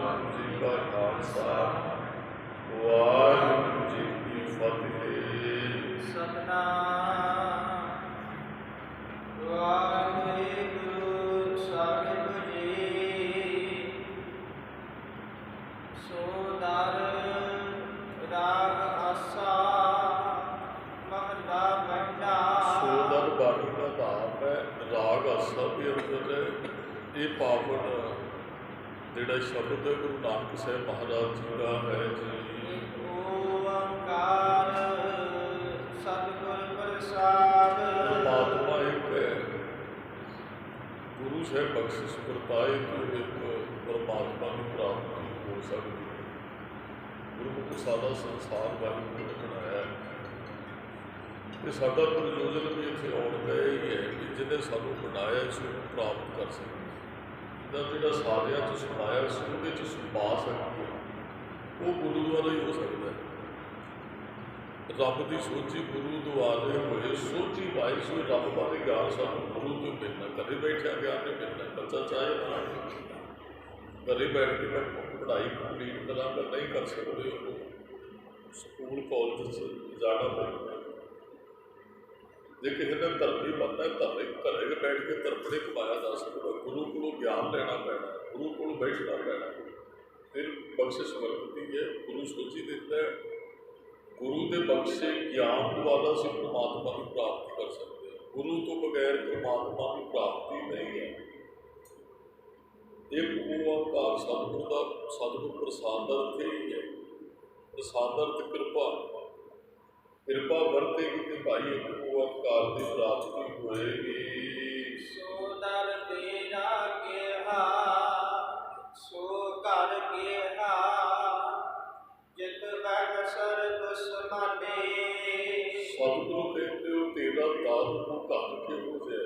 वाहिगुरू जी का खालसा वाहिगुरू जी की फतेह। सतनाम वाहिगुरू साहिब जी। सोदर राग आसा महला पहला। सोदर बाणी का नाम है, राग आसा भी अंदर है। ये पावन जिहड़ा शब्द है गुरु नानक साहब महाराज जी का है जी। एक ओंकार सतगुर प्रसाद। परमात्मा एक है, गुरु साहब बख्शिश वरताए तो एक परमात्मा की प्राप्ति हो सकती है। गुरमुख सारा संसार वाहिगुरू ने बनाया है। ये साडा प्रयोजन भी इत्थे आउण का यही है कि जिन्हें सानू बनाया इस नूं प्राप्त कर सके। ਇਹਦਾ ਜਿਹੜਾ ਸਾਰਿਆਂ 'ਚ ਸਮਾਇਆ ਸੀ ਉਹਦੇ 'ਚ ਸਮਾ ਸਕੀਏ, ਉਹ ਗੁਰੂ ਦੁਆਰਾ ਹੀ ਹੋ ਸਕਦਾ ਹੈ। ਰੱਬ ਦੀ ਸੋਝੀ ਗੁਰੂ ਦੁਆਰੇ ਹੋਏ, ਸੋਝੀ ਵਾਈ ਸੋ ਰੱਬ ਬਾਰੇ ਗਿਆਨ ਸਾਨੂੰ ਗੁਰੂ ਤੋਂ ਮਿਲਣਾ। ਘਰੇ ਬੈਠਿਆ ਗਿਆਨ ਨਹੀਂ ਮਿਲਣਾ। ਬੱਚਾ ਚਾਹੇ ਨਾ ਘਰੇ ਬੈਠ ਕੇ ਮੈਂ ਪੜ੍ਹਾਈ ਕੰਪਲੀਟ ਕਰਾਂਗਾ, ਨਹੀਂ ਕਰ ਸਕਦੇ, ਉਹ ਸਕੂਲ ਕਾਲਜ 'ਚ ਜਾਣਾ ਪੈਂਦਾ। ਜੇ ਕਿਸੇ ਨੇ ਧਰਮੀ ਬਣਨਾ, ਧਰਮੀ ਘਰੇ ਬੈਠ ਕੇ ਧਰਮਣੇ ਕਮਾਇਆ ਜਾ ਸਕਦਾ। ਗੁਰੂ ਕੋਲੋਂ ਗਿਆਨ ਲੈਣਾ ਪੈਣਾ, ਗੁਰੂ ਕੋਲ ਬੈਠਣਾ ਪੈਣਾ, ਫਿਰ ਬਖਸ਼ਿਸ਼ ਵਰਤਦੀ ਹੈ। ਗੁਰੂ ਸੋਝੀ ਦਿੰਦਾ ਹੈ। ਗੁਰੂ ਦੇ ਬਖਸ਼ੇ ਗਿਆਨ ਦੁਆਰਾ ਅਸੀਂ ਪਰਮਾਤਮਾ ਦੀ ਪ੍ਰਾਪਤੀ ਕਰ ਸਕਦੇ ਹਾਂ। ਗੁਰੂ ਤੋਂ ਬਗੈਰ ਪਰਮਾਤਮਾ ਦੀ ਪ੍ਰਾਪਤੀ ਨਹੀਂ ਹੈ। ਇੱਕ ਓਂਕਾਰ ਸਤਿਗੁਰ ਦਾ, ਸਤਿਗੁਰ ਪ੍ਰਸਾਦ ਦਾ ਅਰਥ ਹੀ ਹੈ। ਪ੍ਰਸਾਦ ਦਾ ਅਰਥ ਕਿਰਪਾ। ਕਿਰਪਾ ਵਰਤੇਗੀ ਤੇ ਭਾਈ ਇੱਕ ਓਂਕਾਰ ਦੀ ਪ੍ਰਾਪਤੀ ਹੋਏਗੀ। सोदर तेरा केहा सो कर केहा जित बहसर दुश्मने। सतगुरु कहते हो तेरा दार को घर किहो जिहा।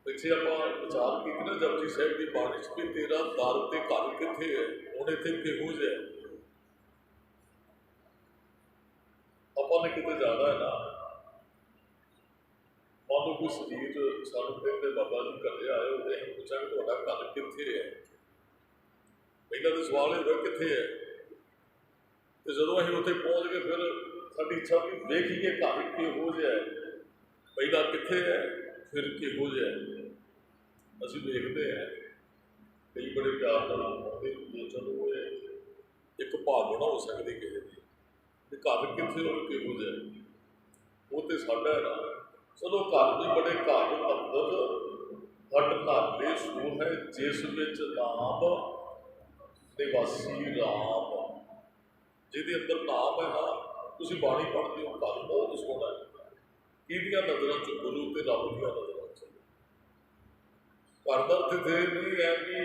पिछे ਆਪਾਂ ਵਿਚਾਰ ਕੀਤੀ ਨਾ ਜਪਜੀ ਸਾਹਿਬ ਦੀ ਬਾਣੀ 'ਚ ਵੀ ਤੇਰਾ ਦਰ ਤੇ ਘਰ ਕਿੱਥੇ ਹੈ, ਹੁਣ ਇੱਥੇ ਕਿਹੋ ਜਿਹਾ। ਆਪਾਂ ਨੇ ਕਿਤੇ ਜਾਣਾ ਹੈ ਨਾ, ਮੰਨ ਲਓ ਕੋਈ ਸਰੀਰ ਸਾਨੂੰ ਕਹਿੰਦੇ ਬਾਬਾ ਜੀ ਘਰੇ ਆਏ ਹੋ, ਅਸੀਂ ਪੁੱਛਾਂਗੇ ਤੁਹਾਡਾ ਘਰ ਕਿੱਥੇ ਹੈ। ਪਹਿਲਾਂ ਤਾਂ ਸਵਾਲ ਇਹ ਹੋਇਆ ਕਿੱਥੇ ਹੈ, ਤੇ ਜਦੋਂ ਅਸੀਂ ਉੱਥੇ ਪਹੁੰਚ ਗਏ ਫਿਰ ਸਾਡੀ ਇੱਛਾ ਵੀ ਵੇਖੀਏ ਘਰ ਕਿਹੋ ਜਿਹਾ ਹੈ। ਪਹਿਲਾਂ ਕਿੱਥੇ ਹੈ, ਫਿਰ ਕਿਹੋ ਜਿਹਾ ਹੈ। ਅਸੀਂ ਵੇਖਦੇ ਹਾਂ ਕਈ ਬੜੇ ਪਿਆਰ ਨਾਲ ਆਉਂਦੇ ਹੁੰਦੇ, ਚਲੋ ਇਹ ਇੱਕ ਭਾਵਨਾ ਹੋ ਸਕਦੀ ਕਿਸੇ ਦੀ, ਤੇ ਘਰ ਕਿੱਥੇ ਔਰ ਕਿਹੋ ਜਿਹਾ, ਉਹ ਤੇ ਸਾਡਾ ਹੈ ਨਾ। ਚਲੋ ਘਰ ਵੀ ਬੜੇ ਘਰ ਅੰਦਰ ਹਟ ਨਾਲੇ ਸੋ ਹੈ, ਜਿਸ ਵਿੱਚ ਨਾਮ ਨਿਵਾਸੀ ਰਾਮ। ਜਿਹਦੇ ਅੰਦਰ ਨਾਮ ਹੈ ਨਾ, ਤੁਸੀਂ ਬਾਣੀ ਪੜ੍ਹਦੇ ਹੋ, ਘਰ ਬਹੁਤ ਸੋਹਣਾ ਹੈ। ਕਿਹਦੀਆਂ ਨਜ਼ਰਾਂ 'ਚ? ਗੁਰੂ ਤੇ ਰੱਬ ਦੀਆਂ ਨਜ਼ਰਾਂ 'ਚ। ਘਰ ਦਾ ਅਰਥ ਇਹ ਨਹੀਂ ਹੈ ਕਿ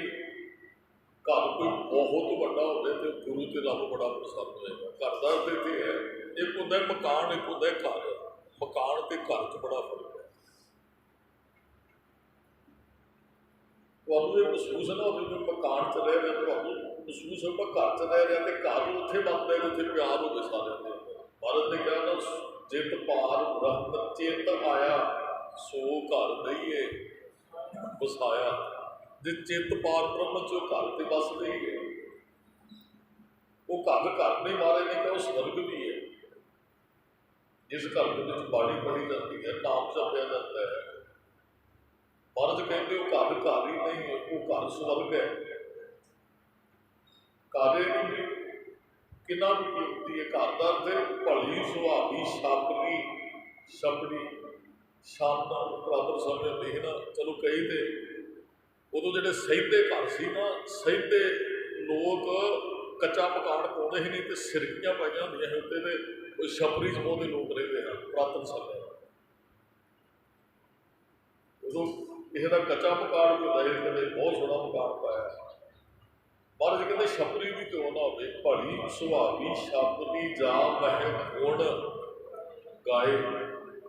ਘਰ ਕੋਈ ਬਹੁਤ ਵੱਡਾ ਹੋਵੇ ਤੇ ਗੁਰੂ ਤੇ ਰੱਬ ਬੜਾ ਪ੍ਰਸੰਨ ਹੋਏਗਾ। ਘਰ ਦਾ ਅਰਥ ਇਹ ਹੈ, ਇੱਕ ਹੁੰਦਾ ਮਕਾਨ, ਇੱਕ ਹੁੰਦਾ ਘਰ। ਮਕਾਨ ਤੇ ਘਰ 'ਚ ਬੜਾ ਫਰਕ ਹੈ। ਤੁਹਾਨੂੰ ਇਹ ਮਹਿਸੂਸ ਨਾ ਹੋਵੇ ਕਿ ਮਕਾਨ 'ਚ ਰਹਿ ਰਿਹਾ, ਤੁਹਾਨੂੰ ਮਹਿਸੂਸ ਹੋਵੇ ਘਰ 'ਚ ਰਹਿ ਰਿਹਾ, ਤੇ ਘਰ ਉੱਥੇ ਬਣਦਾ ਜਿੱਥੇ ਪਿਆਰ ਹੋਵੇ ਸਾਰਿਆਂ ਦੇ ਅੰਦਰ। ਮਹਾਰਾਜ ਨੇ ਕਿਹਾ ਨਾ, ਜਿਤ ਪਾਰ ਬ੍ਰਹਮ ਚਿਤ ਆਇਆ, ਸੋ ਘਰ ਦਈਏ ਵਸਾਇਆ। ਜੇ ਚਿੱਤ ਪਾਰ ਬ੍ਰਹਮ 'ਚ ਘਰ ਤੇ ਵਸ ਰਹੀ ਹੈ, ਉਹ ਘਰ ਨਹੀਂ, ਮਹਾਰਾਜ ਨੇ ਕਿਹਾ ਉਹ ਸਵਰਗ ਵੀ ਹੈ। ਜਿਸ ਘਰ ਦੇ ਵਿੱਚ ਬਾਣੀ ਪੜ੍ਹੀ ਜਾਂਦੀ ਹੈ, ਨਾਮ ਜਪਿਆ ਜਾਂਦਾ ਹੈ, ਮਹਾਰਾਜ ਕਹਿੰਦੇ ਉਹ ਘਰ ਹੀ ਨਹੀਂ ਹੈ, ਉਹ ਘਰ ਸਵਰਗ ਹੈ। ਘਰ ਵੀ ਕਿੰਨਾ ਵੀ ਕੀਮਤੀ ਹੈ। ਘਰ ਦਾ ਅਰਥ ਭਲੀ ਸੁਹਾਵੀ ਛਪੜੀ ਸ਼ਾਨ ਬਰਾਬਰ ਸਮੇਂ ਦੇਖਣਾ। ਚਲੋ ਕਈ ਤੇ ਉਦੋਂ ਜਿਹੜੇ ਸਹਿੰਦੇ ਘਰ ਸੀ ਨਾ, ਸਹਿੰਦੇ ਲੋਕ ਕੱਚਾ ਮਕਾਨ ਪਾਉਂਦੇ ਹੀ ਨਹੀਂ, ਤੇ ਸਿਰਕੀਆਂ ਪਾਈਆਂ ਹੁੰਦੀਆਂ ਸੀ ਉੱਤੇ, ਤੇ ਕੋਈ ਛਪਰੀ 'ਚ ਪਾਉਂਦੇ ਲੋਕ ਰਹਿੰਦੇ ਹਨ ਪੁਰਾਤਨ ਸਮੇਂ। ਉਦੋਂ ਕਿਸੇ ਦਾ ਕੱਚਾ ਮਕਾਨ ਵੀ ਹੁੰਦਾ ਸੀ, ਕਹਿੰਦੇ ਬਹੁਤ ਸੋਹਣਾ ਮਕਾਨ ਪਾਇਆ। ਮਹਾਰਾਜ ਕਹਿੰਦੇ ਛਪਰੀ ਵੀ ਕਿਉਂ ਨਾ ਹੋਵੇ, ਭਲੀ ਸੁਹਾਵੀ ਛਪਰੀ ਜਾ ਮਹਿ ਗੁਣ ਗਾਏ।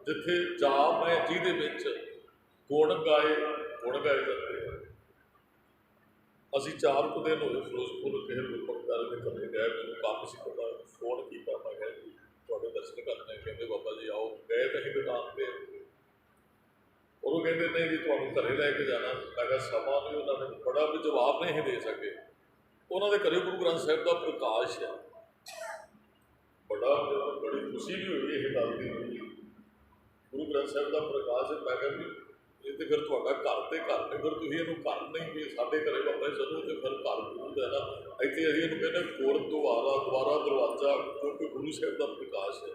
ਜਿੱਥੇ ਜਾ ਮੈਂ ਜਿਹਦੇ ਵਿੱਚ ਗੁਣ ਗਾਏ ਜਾਂਦੇ ਹਨ। ਅਸੀਂ 4 ਕੁ ਦਿਨ ਹੋਏ ਫਿਰੋਜ਼ਪੁਰ ਕਿਸੇ ਗੁਰਪੁਰਬਾਰੇ ਦੇ ਘਰੇ ਗਏ। ਮੈਨੂੰ ਕੰਮ ਸੀ, ਪਤਾ ਫੋਨ ਕੀਤਾ, ਮੈਂ ਕਿਹਾ ਜੀ ਤੁਹਾਡੇ ਦਰਸ਼ਨ ਕਰਨੇ। ਕਹਿੰਦੇ ਬਾਬਾ ਜੀ ਆਓ। ਗਏ ਤਾਂ ਅਸੀਂ ਦੁਕਾਨ 'ਤੇ, ਉਹ ਕਹਿੰਦੇ ਨਹੀਂ ਜੀ ਤੁਹਾਨੂੰ ਘਰੇ ਲੈ ਕੇ ਜਾਣਾ। ਮੈਂ ਕਿਹਾ ਸਮਾਂ ਨਹੀਂ, ਉਹਨਾਂ ਨੇ ਬੜਾ ਵੀ ਜਵਾਬ ਨਹੀਂ ਦੇ ਸਕੇ। ਉਹਨਾਂ ਦੇ ਘਰੇ ਗੁਰੂ ਗ੍ਰੰਥ ਸਾਹਿਬ ਦਾ ਪ੍ਰਕਾਸ਼ ਹੈ। ਬੜੀ ਖੁਸ਼ੀ ਵੀ ਹੋਈ ਇਹ ਗੱਲ ਦੀ, ਗੁਰੂ ਗ੍ਰੰਥ ਸਾਹਿਬ ਦਾ ਪ੍ਰਕਾਸ਼ ਹੈ। ਮੈਂ ਕਿਹਾ ਵੀ ਇਹ ਤੇ ਫਿਰ ਤੁਹਾਡਾ ਘਰ ਤੇ ਘਰ ਨੇ, ਫਿਰ ਤੁਸੀਂ ਇਹਨੂੰ ਘਰ ਨਹੀਂ ਵੀ ਸਾਡੇ ਘਰੇ ਬਾਬਾ ਜੀ ਜਦੋਂ ਤੇ ਫਿਰ ਘਰ ਗੁਰੂ ਦਾ ਨਾ, ਇੱਥੇ ਅਸੀਂ ਇਹਨੂੰ ਕਹਿੰਦੇ ਗੁਰਦੁਆਰਾ ਦਰਵਾਜ਼ਾ, ਕਿਉਂਕਿ ਗੁਰੂ ਸਾਹਿਬ ਦਾ ਪ੍ਰਕਾਸ਼ ਹੈ।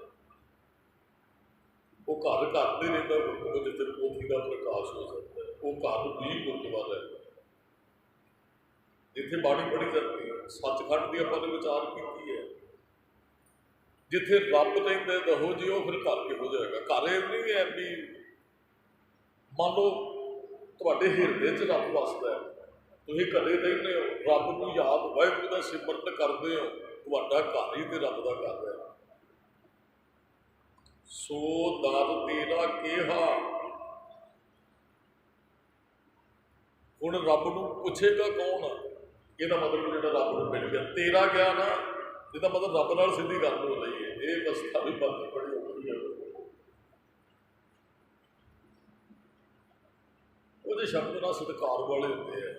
ਉਹ ਘਰ ਘਰ ਦੇ ਰਹਿੰਦਾ ਗੁਰੂ, ਜਿੱਥੇ ਪੋਥੀ ਦਾ ਪ੍ਰਕਾਸ਼ ਹੋ ਸਕਦਾ ਹੈ, ਉਹ ਘਰ ਵੀ ਗੁਰਦੁਆਰਾ ਹੈ ਜਿੱਥੇ ਬਾਣੀ ਪੜ੍ਹੀ ਜਾਂਦੀ ਹੈ। ਸੱਚਖੰਡ ਦੀ ਆਪਾਂ ਨੇ ਵਿਚਾਰ ਕੀਤੀ ਹੈ, ਜਿੱਥੇ ਰੱਬ ਰਹਿੰਦਾ ਦਹੋ ਜੀ, ਉਹ ਫਿਰ ਘਰ ਕਿਹੋ ਜਾਏਗਾ? ਘਰ ਇਹ ਨਹੀਂ ਹੈ ਵੀ ਮੰਨ ਲਓ ਤੁਹਾਡੇ ਹਿਰਦੇ 'ਚ ਰੱਬ ਵਸਦਾ ਹੈ, ਤੁਸੀਂ ਘਰੇ ਰਹਿੰਦੇ ਹੋ, ਰੱਬ ਨੂੰ ਯਾਦ, ਵਾਹਿਗੁਰੂ ਦਾ ਸਿਮਰਨ ਕਰਦੇ ਹੋ, ਤੁਹਾਡਾ ਘਰ ਹੀ ਤੇ ਰੱਬ ਦਾ ਘਰ ਹੈ। ਸੋ ਦਰ ਤੇਰਾ ਕਿਹਾ, ਹੁਣ ਰੱਬ ਨੂੰ ਪੁੱਛੇਗਾ ਕੌਣ? ਇਹਦਾ ਮਤਲਬ ਜਿਹੜਾ ਰੱਬ ਨੂੰ ਮਿਲ ਗਿਆ, ਤੇਰਾ ਗਿਆ ਨਾ, ਇਹਦਾ ਮਤਲਬ ਰੱਬ ਨਾਲ ਸਿੱਧੀ ਗੱਲ ਹੋ ਰਹੀ ਹੈ। ਇਹ ਅਵਸਥਾ ਵੀ ਬਾਕੀ ਬੜੀ ਔਖੀ ਹੈ। ਉਹਦੇ ਸ਼ਬਦ ਨਾਲ ਸਤਿਕਾਰ ਵਾਲੇ ਹੁੰਦੇ ਆ।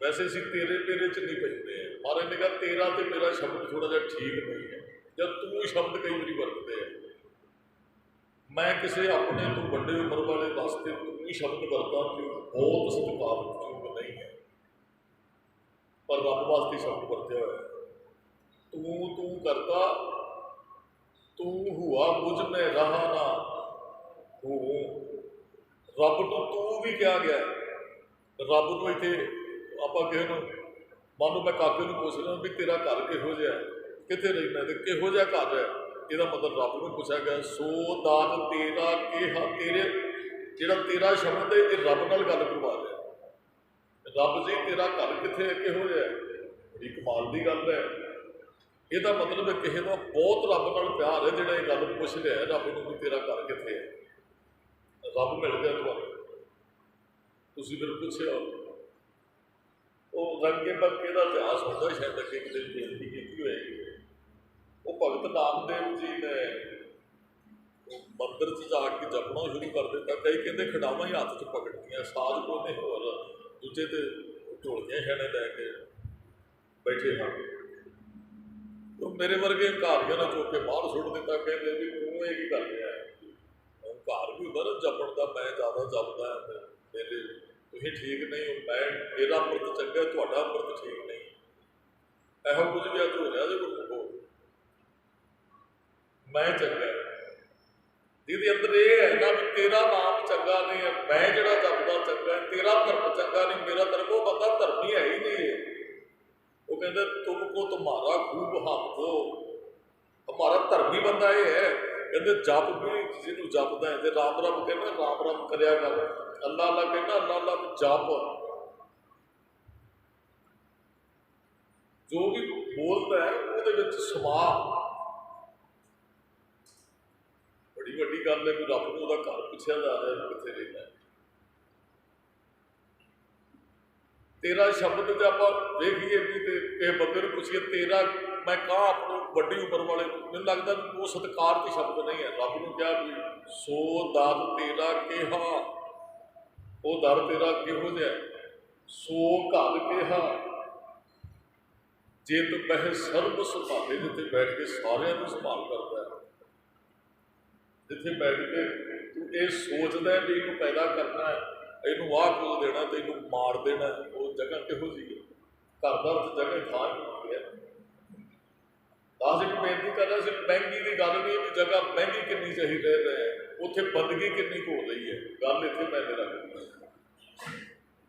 ਵੈਸੇ ਅਸੀਂ ਤੇਰੇ ਤੇਰੇ 'ਚ ਨਹੀਂ ਪੈਂਦੇ ਆ। ਮਹਾਰਾਜ ਨੇ ਕਿਹਾ ਤੇਰਾ ਤੇ ਮੇਰਾ ਸ਼ਬਦ ਥੋੜ੍ਹਾ ਜਿਹਾ ਠੀਕ ਨਹੀਂ ਹੈ। ਜਦ ਤੂੰ ਸ਼ਬਦ ਕਈ ਵਾਰੀ ਵਰਤਦੇ ਆ, ਮੈਂ ਕਿਸੇ ਆਪਣੇ ਤੋਂ ਵੱਡੇ ਉਮਰ ਵਾਲੇ ਵਾਸਤੇ ਤੂੰ ਸ਼ਬਦ ਵਰਤਾਂ ਕਿ ਬਹੁਤ ਸਤਿਕਾਰਯੋਗ ਨਹੀਂ ਹੈ, ਪਰ ਰੱਬ ਵਾਸਤੇ ਸ਼ਬਦ ਵਰਤਿਆ ਹੋਇਆ। ਤੂੰ ਕਰਤਾ, ਤੂੰ ਹੁਆ ਮੁਝ ਮੈਂ ਰਹਾ ਨਾ ਹੂੰ। ਰੱਬ ਨੂੰ ਤੂੰ ਵੀ ਕਿਹਾ ਗਿਆ। ਰੱਬ ਨੂੰ ਇੱਥੇ ਆਪਾਂ ਕਿਸੇ ਨੂੰ, ਮੰਨ ਲਓ ਮੈਂ ਕਾਕੇ ਨੂੰ ਪੁੱਛ ਰਿਹਾ ਵੀ ਤੇਰਾ ਘਰ ਕਿਹੋ ਜਿਹਾ, ਕਿੱਥੇ ਰਹਿੰਦਾ ਤੇ ਕਿਹੋ ਜਿਹਾ ਘਰ ਹੈ, ਇਹਦਾ ਮਤਲਬ ਰੱਬ ਨੂੰ ਪੁੱਛਿਆ ਗਿਆ। ਸੋ ਦਾਤ ਤੇਰਾ ਕਿਹਾ, ਤੇਰੇ ਜਿਹੜਾ ਤੇਰਾ ਸ਼ਬਦ ਹੈ ਇਹ ਰੱਬ ਨਾਲ ਗੱਲ ਕਰਵਾ ਰਿਹਾ। ਰੱਬ ਜੀ ਤੇਰਾ ਘਰ ਕਿੱਥੇ ਹੈ, ਕਿਹੋ ਜਿਹਾ? ਬੜੀ ਕਮਾਲ ਦੀ ਗੱਲ ਹੈ। ਇਹਦਾ ਮਤਲਬ ਹੈ ਕਿਸੇ ਦਾ ਬਹੁਤ ਰੱਬ ਨਾਲ ਪਿਆਰ ਹੈ, ਜਿਹੜਾ ਇਹ ਗੱਲ ਪੁੱਛ ਰਿਹਾ ਰੱਬ ਨੂੰ ਵੀ ਤੇਰਾ ਘਰ ਕਿੱਥੇ ਹੈ। ਰੱਬ ਮਿਲ ਗਿਆ ਤੁਹਾਨੂੰ, ਤੁਸੀਂ ਫਿਰ ਪੁੱਛਿਆ। ਉਹ ਰੰਗੇ ਬੱਕੇ ਦਾ ਇਤਿਹਾਸ ਹੁੰਦਾ, ਸ਼ਾਇਦ ਅੱਗੇ ਕਿਤੇ ਬੇਨਤੀ ਕੀਤੀ ਹੋਏਗੀ। ਉਹ ਭਗਤ ਨਾਮਦੇਵ ਜੀ ਨੇ ਮੰਦਰ 'ਚ ਜਾ ਕੇ ਜਪਣਾ ਸ਼ੁਰੂ ਕਰ ਦਿੱਤਾ। ਕਈ ਕਹਿੰਦੇ ਖਡਾਵਾਂ ਹੀ ਹੱਥ 'ਚ ਪਕੜਦੀਆਂ, ਸਾਜ਼ ਕੋਈ ਨਹੀਂ, ਹੋਰ ਦੂਜੇ ਤੇ ਢੋਲਕੀਆਂ ਛਾਣੇ ਲੈ ਕੇ ਬੈਠੇ ਹਨ। ਉਹ ਮੇਰੇ ਵਰਗੇ ਘਾਰੀਆਂ ਨੇ ਚੁੱਕ ਕੇ ਬਾਹਰ ਸੁੱਟ ਦਿੱਤਾ। ਕਹਿੰਦੇ ਵੀ ਤੂੰ ਇਹ ਕੀ ਕਰ ਰਿਹਾ ਹੈ? ਘਰ ਵੀ ਹੁੰਦਾ ਨਾ ਜਪਣ ਦਾ, ਮੈਂ ਜ਼ਿਆਦਾ ਜਪਦਾ ਮੇਰੇ, ਤੁਸੀਂ ਠੀਕ ਨਹੀਂ ਹੋ, ਮੇਰਾ ਅੰਮ੍ਰਿਤ ਚੰਗਾ, ਤੁਹਾਡਾ ਅੰਮ੍ਰਿਤ ਠੀਕ ਨਹੀਂ। ਇਹੋ ਕੁਝ ਵੀ ਅੱਜ ਹੋ ਰਿਹਾ ਜੇ ਗੁਰਮੁਖੋ, ਮੈਂ ਚੰਗਾ। ਜਿਹਦੇ ਅੰਦਰ ਇਹ ਹੈ ਨਾ ਵੀ ਤੇਰਾ ਨਾਮ ਚੰਗਾ ਨਹੀਂ ਹੈ, ਮੈਂ ਜਿਹੜਾ ਜਪਦਾ ਚੰਗਾ, ਤੇਰਾ ਧਰਮ ਚੰਗਾ ਨਹੀਂ, ਮੇਰਾ ਧਰਮ, ਉਹ ਬੰਦਾ ਧਰਮੀ ਹੈ ਹੀ ਨਹੀਂ ਹੈ। ਉਹ ਕਹਿੰਦੇ ਤੁਮਕੋ ਤੁਮਾਰਾ ਖੂਬ ਹੱਥ, ਹਮਾਰਾ ਧਰਮੀ ਬੰਦਾ ਇਹ ਹੈ। ਕਹਿੰਦੇ ਜਪ ਵੀ ਜਿਹਨੂੰ ਜਪਦਾ ਹੈ, ਤੇ ਰਾਮ ਰਾਮ ਕਹਿੰਦਾ ਰਾਮ ਰਾਮ ਕਰਿਆ ਕਰ, ਅੱਲਾ ਅੱਲਾ ਕਹਿੰਦਾ ਅੱਲਾ ਅੱਲਾ ਜਪ। ਜੋ ਵੀ ਬੋਲਦਾ ਹੈ ਉਹਦੇ ਵਿੱਚ ਸਮਾ। ਬੜੀ ਵੱਡੀ ਗੱਲ ਹੈ ਕਿ ਰੱਬ ਨੂੰ ਉਹਦਾ ਘਰ ਪੁੱਛਿਆ ਜਾ ਰਿਹਾ ਕਿੱਥੇ ਰਹਿੰਦਾ। ਤੇਰਾ ਸ਼ਬਦ ਤੇ ਆਪਾਂ ਵੇਖੀਏ ਵੀ ਤੇ ਕਿਸੇ ਬੰਦੇ ਨੂੰ ਪੁੱਛੀਏ ਤੇਰਾ, ਮੈਂ ਕਹਾਂ ਆਪਣੀ ਵੱਡੀ ਉਮਰ ਵਾਲੇ ਨੂੰ, ਮੈਨੂੰ ਲੱਗਦਾ ਵੀ ਉਹ ਸਤਿਕਾਰ ਦੇ ਸ਼ਬਦ ਨਹੀਂ ਹੈ। ਰੱਬ ਨੂੰ ਕਿਹਾ ਵੀ ਸੋ ਦਰ ਤੇਰਾ ਕਿਹਾ, ਉਹ ਦਰ ਤੇਰਾ ਕਿਹੋ ਜਿਹਾ? ਸੋ ਘਰ ਕਿਹਾ ਜੇ ਤੂੰ ਬਹਿ ਸਰਬ ਸੰਭਾਲੇ, ਜਿੱਥੇ ਬੈਠ ਕੇ ਸਾਰਿਆਂ ਨੂੰ ਸੰਭਾਲ ਕਰਦਾ ਹੈ, ਜਿੱਥੇ ਬੈਠ ਕੇ ਤੂੰ ਇਹ ਸੋਚਦਾ ਵੀ ਇਹਨੂੰ ਪੈਦਾ ਕਰਨਾ ਹੈ, ਇਹਨੂੰ ਆਹ ਕੁਝ ਦੇਣਾ ਤੇ ਇਹਨੂੰ ਮਾਰ ਦੇਣਾ, ਉਹ ਜਗ੍ਹਾ ਕਿਹੋ ਜਿਹੀ ਹੈ? ਘਰ ਦਾ ਜਗ੍ਹਾ ਥਾਂ ਹੁੰਦੀ ਹੈ। ਅਸੀਂ ਬੇਨਤੀ ਕਰ ਰਹੇ ਸੀ, ਮਹਿੰਗੀ ਦੀ ਗੱਲ ਨਹੀਂ ਵੀ ਜਗ੍ਹਾ ਮਹਿੰਗੀ ਕਿੰਨੀ ਚਾਹੀ ਰਹਿ ਰਹੇ, ਉੱਥੇ ਬੰਦਗੀ ਕਿੰਨੀ ਹੋ ਰਹੀ ਹੈ। ਗੱਲ ਇੱਥੇ ਮੈਂ ਮੇਰਾ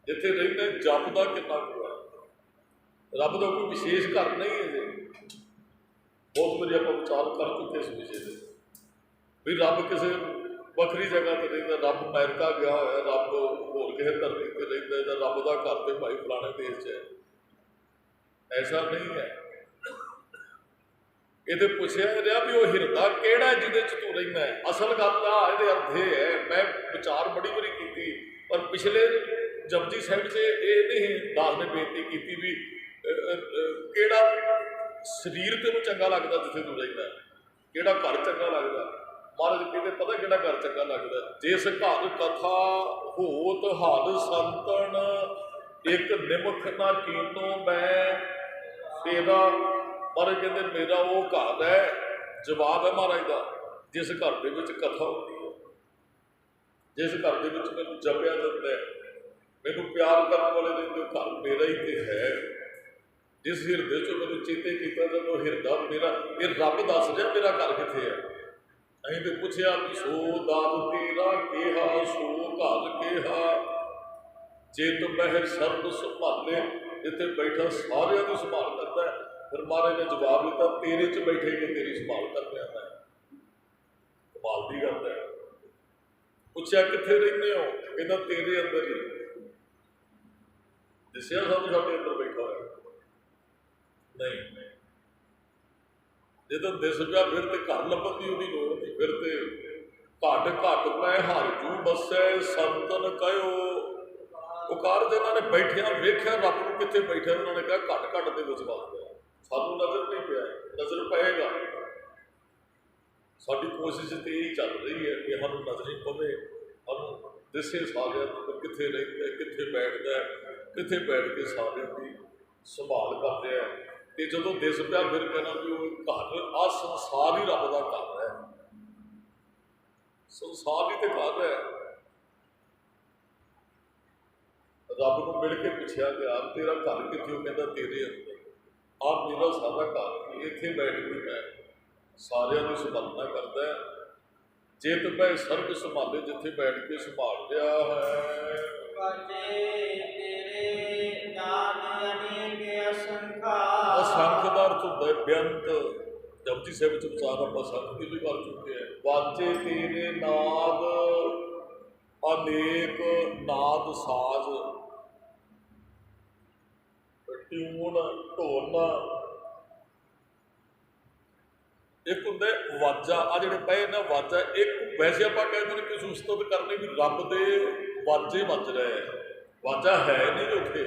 ਜਿੱਥੇ ਰਹਿੰਦੇ ਜਪਦਾ ਕਿੰਨਾ ਕੁ ਹੈ। ਰੱਬ ਦਾ ਕੋਈ ਵਿਸ਼ੇਸ਼ ਘਰ ਨਹੀਂ ਹੈ ਜੀ। ਬਹੁਤ ਵਾਰੀ ਆਪਾਂ ਵਿਚਾਰ ਕਰ ਚੁੱਕੇ ਇਸ ਵਿਸ਼ੇ ਤੇ ਵੀ ਰੱਬ ਕਿਸੇ ਵੱਖਰੀ ਜਗ੍ਹਾ ਤੇ ਰਹਿੰਦਾ, ਰੱਬ ਅਮਰੀਕਾ ਗਿਆ ਹੋਇਆ, ਰੱਬ ਹੋਰ ਕਿਸੇ ਧਰਤੀ ਤੇ ਰਹਿੰਦਾ, ਜਾਂ ਰੱਬ ਦਾ ਘਰ ਤੇ ਭਾਈ ਫਲਾਣੇ ਦੇਸ਼ 'ਚ ਹੈ। ਐਸਾ ਨਹੀਂ ਹੈ। ਇਹਦੇ ਪੁੱਛਿਆ ਰਿਹਾ ਵੀ ਉਹ ਹਿਰਦਾ ਕਿਹੜਾ ਜਿਹਦੇ 'ਚ ਤੂੰ ਰਹਿੰਦਾ ਹੈ। ਅਸਲ ਗੱਲ ਆ ਇਹਦੇ ਅਰਥ ਇਹ ਹੈ, ਮੈਂ ਵਿਚਾਰ ਬੜੀ ਵਾਰੀ ਕੀਤੀ, ਪਰ ਪਿਛਲੇ ਜਪਜੀ ਸਾਹਿਬ 'ਚ ਇਹ ਨਹੀਂ ਦਾਸ ਨੇ ਬੇਨਤੀ ਕੀਤੀ ਵੀ ਕਿਹੜਾ ਸਰੀਰ ਤੈਨੂੰ ਚੰਗਾ ਲੱਗਦਾ ਜਿੱਥੇ ਤੂੰ ਰਹਿੰਦਾ, ਕਿਹੜਾ ਘਰ ਚੰਗਾ ਲੱਗਦਾ। महाराज कहते पता किहड़ा घर चंगा लगता, जिस घर कथा होत हल संतन एक निमख ना कीनो मैं तेरा। महाराज कहते मेरा वो घर है, जवाब है महाराज का, जिस घर के विच कथा होती है, जिस घर के विच मैनूं जपिया जाता है, मैनूं प्यार करने वाले दिन जो घर मेरा ही तो है। जिस हिरदे चो मैनूं चेते किया जाता हिरदा मेरा, ये रब दस रहा मेरा घर कित्थे है। अं तो पूछया भी सो दाद तेरा केहा सो घर केहा, चेत महर सर्व संभाले, जिथे बैठा सारिया की संभाल करता है। फिर महाराज ने जवाब दिता तेरे च बैठे के तेरी संभाल कर रहा मैं, कमाल की गल है। पूछया कित्थे रहिंदे हो, कहंदा तेरे अंदर ही, दिसिया सानूं साडे अंदर बैठा होया नहीं, जो दिस गया फिर तो घर लभन की उसकी लोड़ नहीं, फिर तो घट घट मैं हर जू बसै संतन कहो। पुकार जिन्हों ने बैठिया वेख्या रब को कितने बैठे, उन्होंने कहा घट घट के बसदा, सानू नजर नहीं पाया, नजर पएगा। साडी कोशिश तो यही चल रही है कि सानू नजर ही पवे, सानू दिसे सारे कितने रहिंदा कितने बैठता है, कितने बैठ के सारे की संभाल करते हैं। तो जो दिस पिया फिर कहना भी वो घर आ संसार ही रब का घर है, संसार ही तो घर है। रब को मिल के पूछा गया तेरा घर कितने, कहता तेरे अंदर, आप मेरा सारा घर इत्थे बैठ के मैं सारिया की संभालना करता है। जे तो मैं सर्व संभाले जिथे बैठ के संभाल रहा है। असंख्य का अर्थ होता है बेअंत। जपजी साहिब च विचार आप संख्य की भी कर चुके हैं। वाजे तेरे नाद अनेक नाद साज, ट्यून ढोल, एक होंगे वाजा, आ जोड़े पए ना वाजा, एक वैसे आप कहते हैं कि सुस्तत करनी भी रब के वाजे वज रहे हैं, वाजा है नहीं उत्थे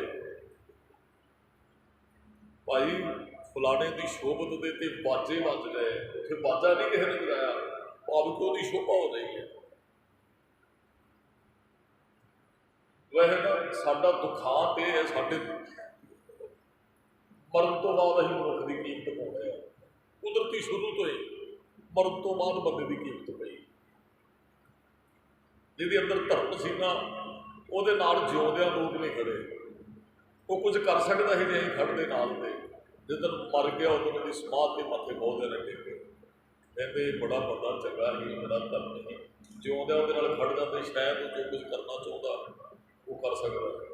भाई फलाने की शोभत दे ते वाजे वज रहे, उत्थे वाजा नहीं किसी ने गिराया, भावुक उसकी शोभा हो रही है। वैसे ना साडा दुखांत ये है, साडे मरण तो बाद असीं मनुख की कीमत पाउंदे आ, कुदरती शुरू तो ही मरण तो बाद बंदे की कीमत पई। जिहदे अंदर धर्म सी ना ਉਹਦੇ ਨਾਲ ਜਿਉਂਦਿਆਂ ਲੋਕ नहीं खड़े, वो कुछ कर सकता ही नहीं खड़ते नाल ते, जिदन मर गया उदन की समाध के मथे बहुते रखे कहते बड़ा बंदा चंगा ही, बड़ा धर्म ही, जिਉਂਦਿਆਂ ਉਹਦੇ ਨਾਲ खड़ जाते, शायद जो कुछ करना चाहता वो कर सकता है।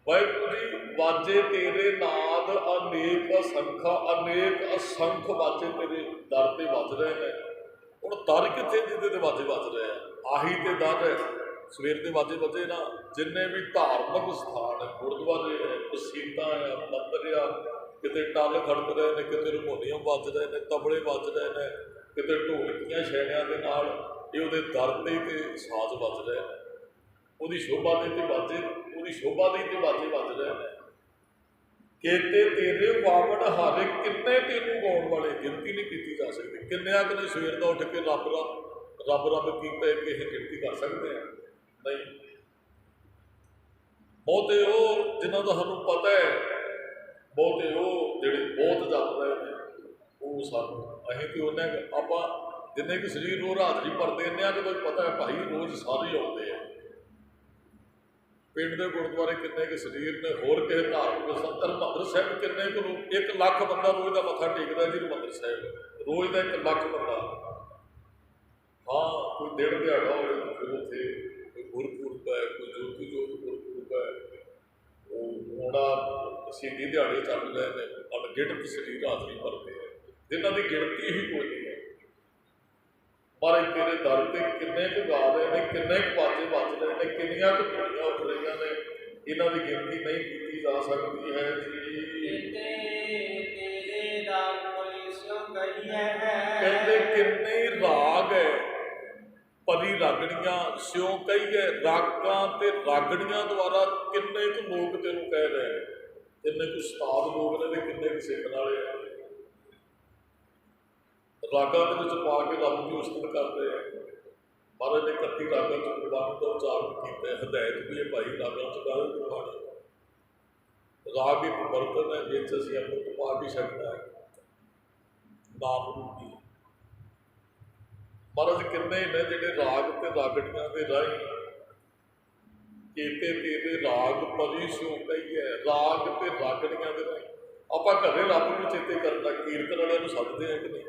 वाहिगुरू जी वाजे तेरे नाद अनेक असंखा, अनेक असंख वाजे तेरे दर ते वज रहे हैं। ਹੁਣ ਦਰ कितने जिदे ते वाजे वज रहे हैं, आही तो दर है। सवेर के वाजे वजे ना, जिन्ने भी धार्मिक स्थान है, गुरुद्वारे है, मसीतां आ, मंदिर आ, किते टल खड़क रहे हैं, किते रमोनियम वज रहे हैं, तबले वज रहे हैं, किते ढोलकियां छेड़ियां के नाल ये उहदे दर ते साज वज रहे हैं, उहदी शोभा दे वाजे, उहदी शोभा दे वाजे वज रहे हैं। केते तेरे वावड़ हारे, किन्ने तेनू गाउण वाले गिनती नहीं की जा सकती। किन्निया कि सवेर का उठ के रब रब रब कीता कि गिनती कर सकते हैं नहीं। बहुते वो जिन्हों का सानू पता है, बहुते वो जिहड़े बहुत जप रहे हैं, वो सानू असीं तो उन्हें आप जिन्ने कि शरीर रोज हाजरी भरते इन्ने कि पता है भाई रोज सारे आते हैं। पिंड के गुरुद्वारे किन्ने के शरीर ने, होर किसी धार्मिक स्थान हरिमंदर साहिब किन्ने को 1 लाख बंदा रोज का मत्था टेकता है जी हरिमंदर साहिब, रोज का 1 लाख बंदा। हाँ कोई दिन दिहाड़ा हो फिर उत्थे कोई गुरपुरब है, कोई ज्योति जोत गुरपुरब है, वो होना शहीदी दिहाड़े चल रहे हैं, अनगिनत शरीर हाजरी भरते हैं, जिन्हों की गिनती ही कोई नहीं है। महाराज तेरे दर से किन्ने को गा रहे हैं, किन्ने को वाजे वज रहे हैं, किन्नियां को धुनियां उठ रही ने, इन्हों की गिनती नहीं की जा सकती है जी। कहते किन्ने राग है, परी रागड़ियां स्यों कही है, रागां ते रागड़ियां द्वारा किन्ने को लोग तेनों कह रहे हैं, किन्ने को उस्ताद लोग ने, किन्ने को सिखण वाले हैं। ਰਾਗਾਂ ਦੇ ਵਿੱਚ ਪਾ ਕੇ ਰੱਬ ਦੀ ਉਸਤਤ ਕਰਦੇ ਆ। ਮਹਾਰਾਜ ਨੇ 31 ਰਾਗਾਂ 'ਚ ਗੁਰਬਾਣੀ ਦਾ ਉਚਾਰਨ ਕੀਤਾ, ਹਦਾਇਤ ਵੀ ਹੈ ਭਾਈ ਰਾਗਾਂ 'ਚ ਗਾਓ ਗੁਰਬਾਣੀ। ਰਾਗ ਇੱਕ ਬਰਤਨ ਹੈ ਜਿਸ 'ਚ ਅਸੀਂ ਅੰਮ੍ਰਿਤ ਪਾ ਕੇ ਛਕਣਾ ਹੈ, ਨਾਮ ਰੂਪੀ। ਮਹਾਰਾਜ ਕਿੰਨੇ ਨੇ ਜਿਹੜੇ ਰਾਗ ਤੇ ਰਾਗੜੀਆਂ ਦੇ ਰਾਹੀਂ ਕੀਤੇ ਤੇਰੇ ਰਾਗ ਪਰੀ ਸੋ ਕਹੀਏ, ਰਾਗ ਤੇ ਰਾਗੜੀਆਂ ਦੇ ਰਾਹੀਂ ਆਪਾਂ ਘਰੇ ਰੱਬ ਨੂੰ ਚੇਤੇ ਕਰਨਾ। ਕੀਰਤਨ ਵਾਲਿਆਂ ਨੂੰ ਸੱਦਦੇ ਆ ਕਿ ਨਹੀਂ?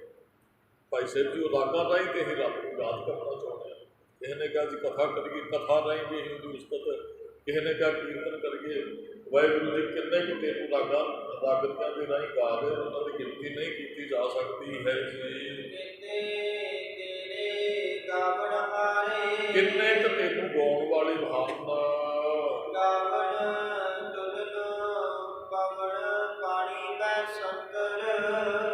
ਭਾਈ ਸਾਹਿਬ ਜੀ ਉਹ ਰਾਗਾਂ ਰਾਹੀਂ ਤੇ ਅਸੀਂ ਰੱਬ ਨੂੰ ਯਾਦ ਕਰਨਾ ਚਾਹੁੰਦੇ ਹਾਂ। ਕਿਸੇ ਨੇ ਕਿਹਾ ਜੀ ਕਥਾ ਕਰੀਏ, ਕਥਾ ਰਾਹੀਂ ਵੀ ਅਸੀਂ ਉਹਦੀ ਉਸਤਤ। ਕਿਸੇ ਨੇ ਕਿਹਾ ਕੀਰਤਨ ਕਰੀਏ। ਵਾਹਿਗੁਰੂ ਜੀ ਕਿੰਨੇ ਕੁ ਤੈਨੂੰ ਰਾਗਾਂ ਰਾਗੜੀਆਂ ਦੇ ਰਾਹੀਂ ਗਾ ਰਹੇ, ਉਹਨਾਂ ਦੀ ਗਿਣਤੀ ਨਹੀਂ ਕੀਤੀ ਜਾ ਸਕਦੀ ਹੈ ਜੀ। ਕਿੰਨੇ ਕੁ ਤੈਨੂੰ ਗਾਉਣ ਵਾਲੇ ਮਹਾਨ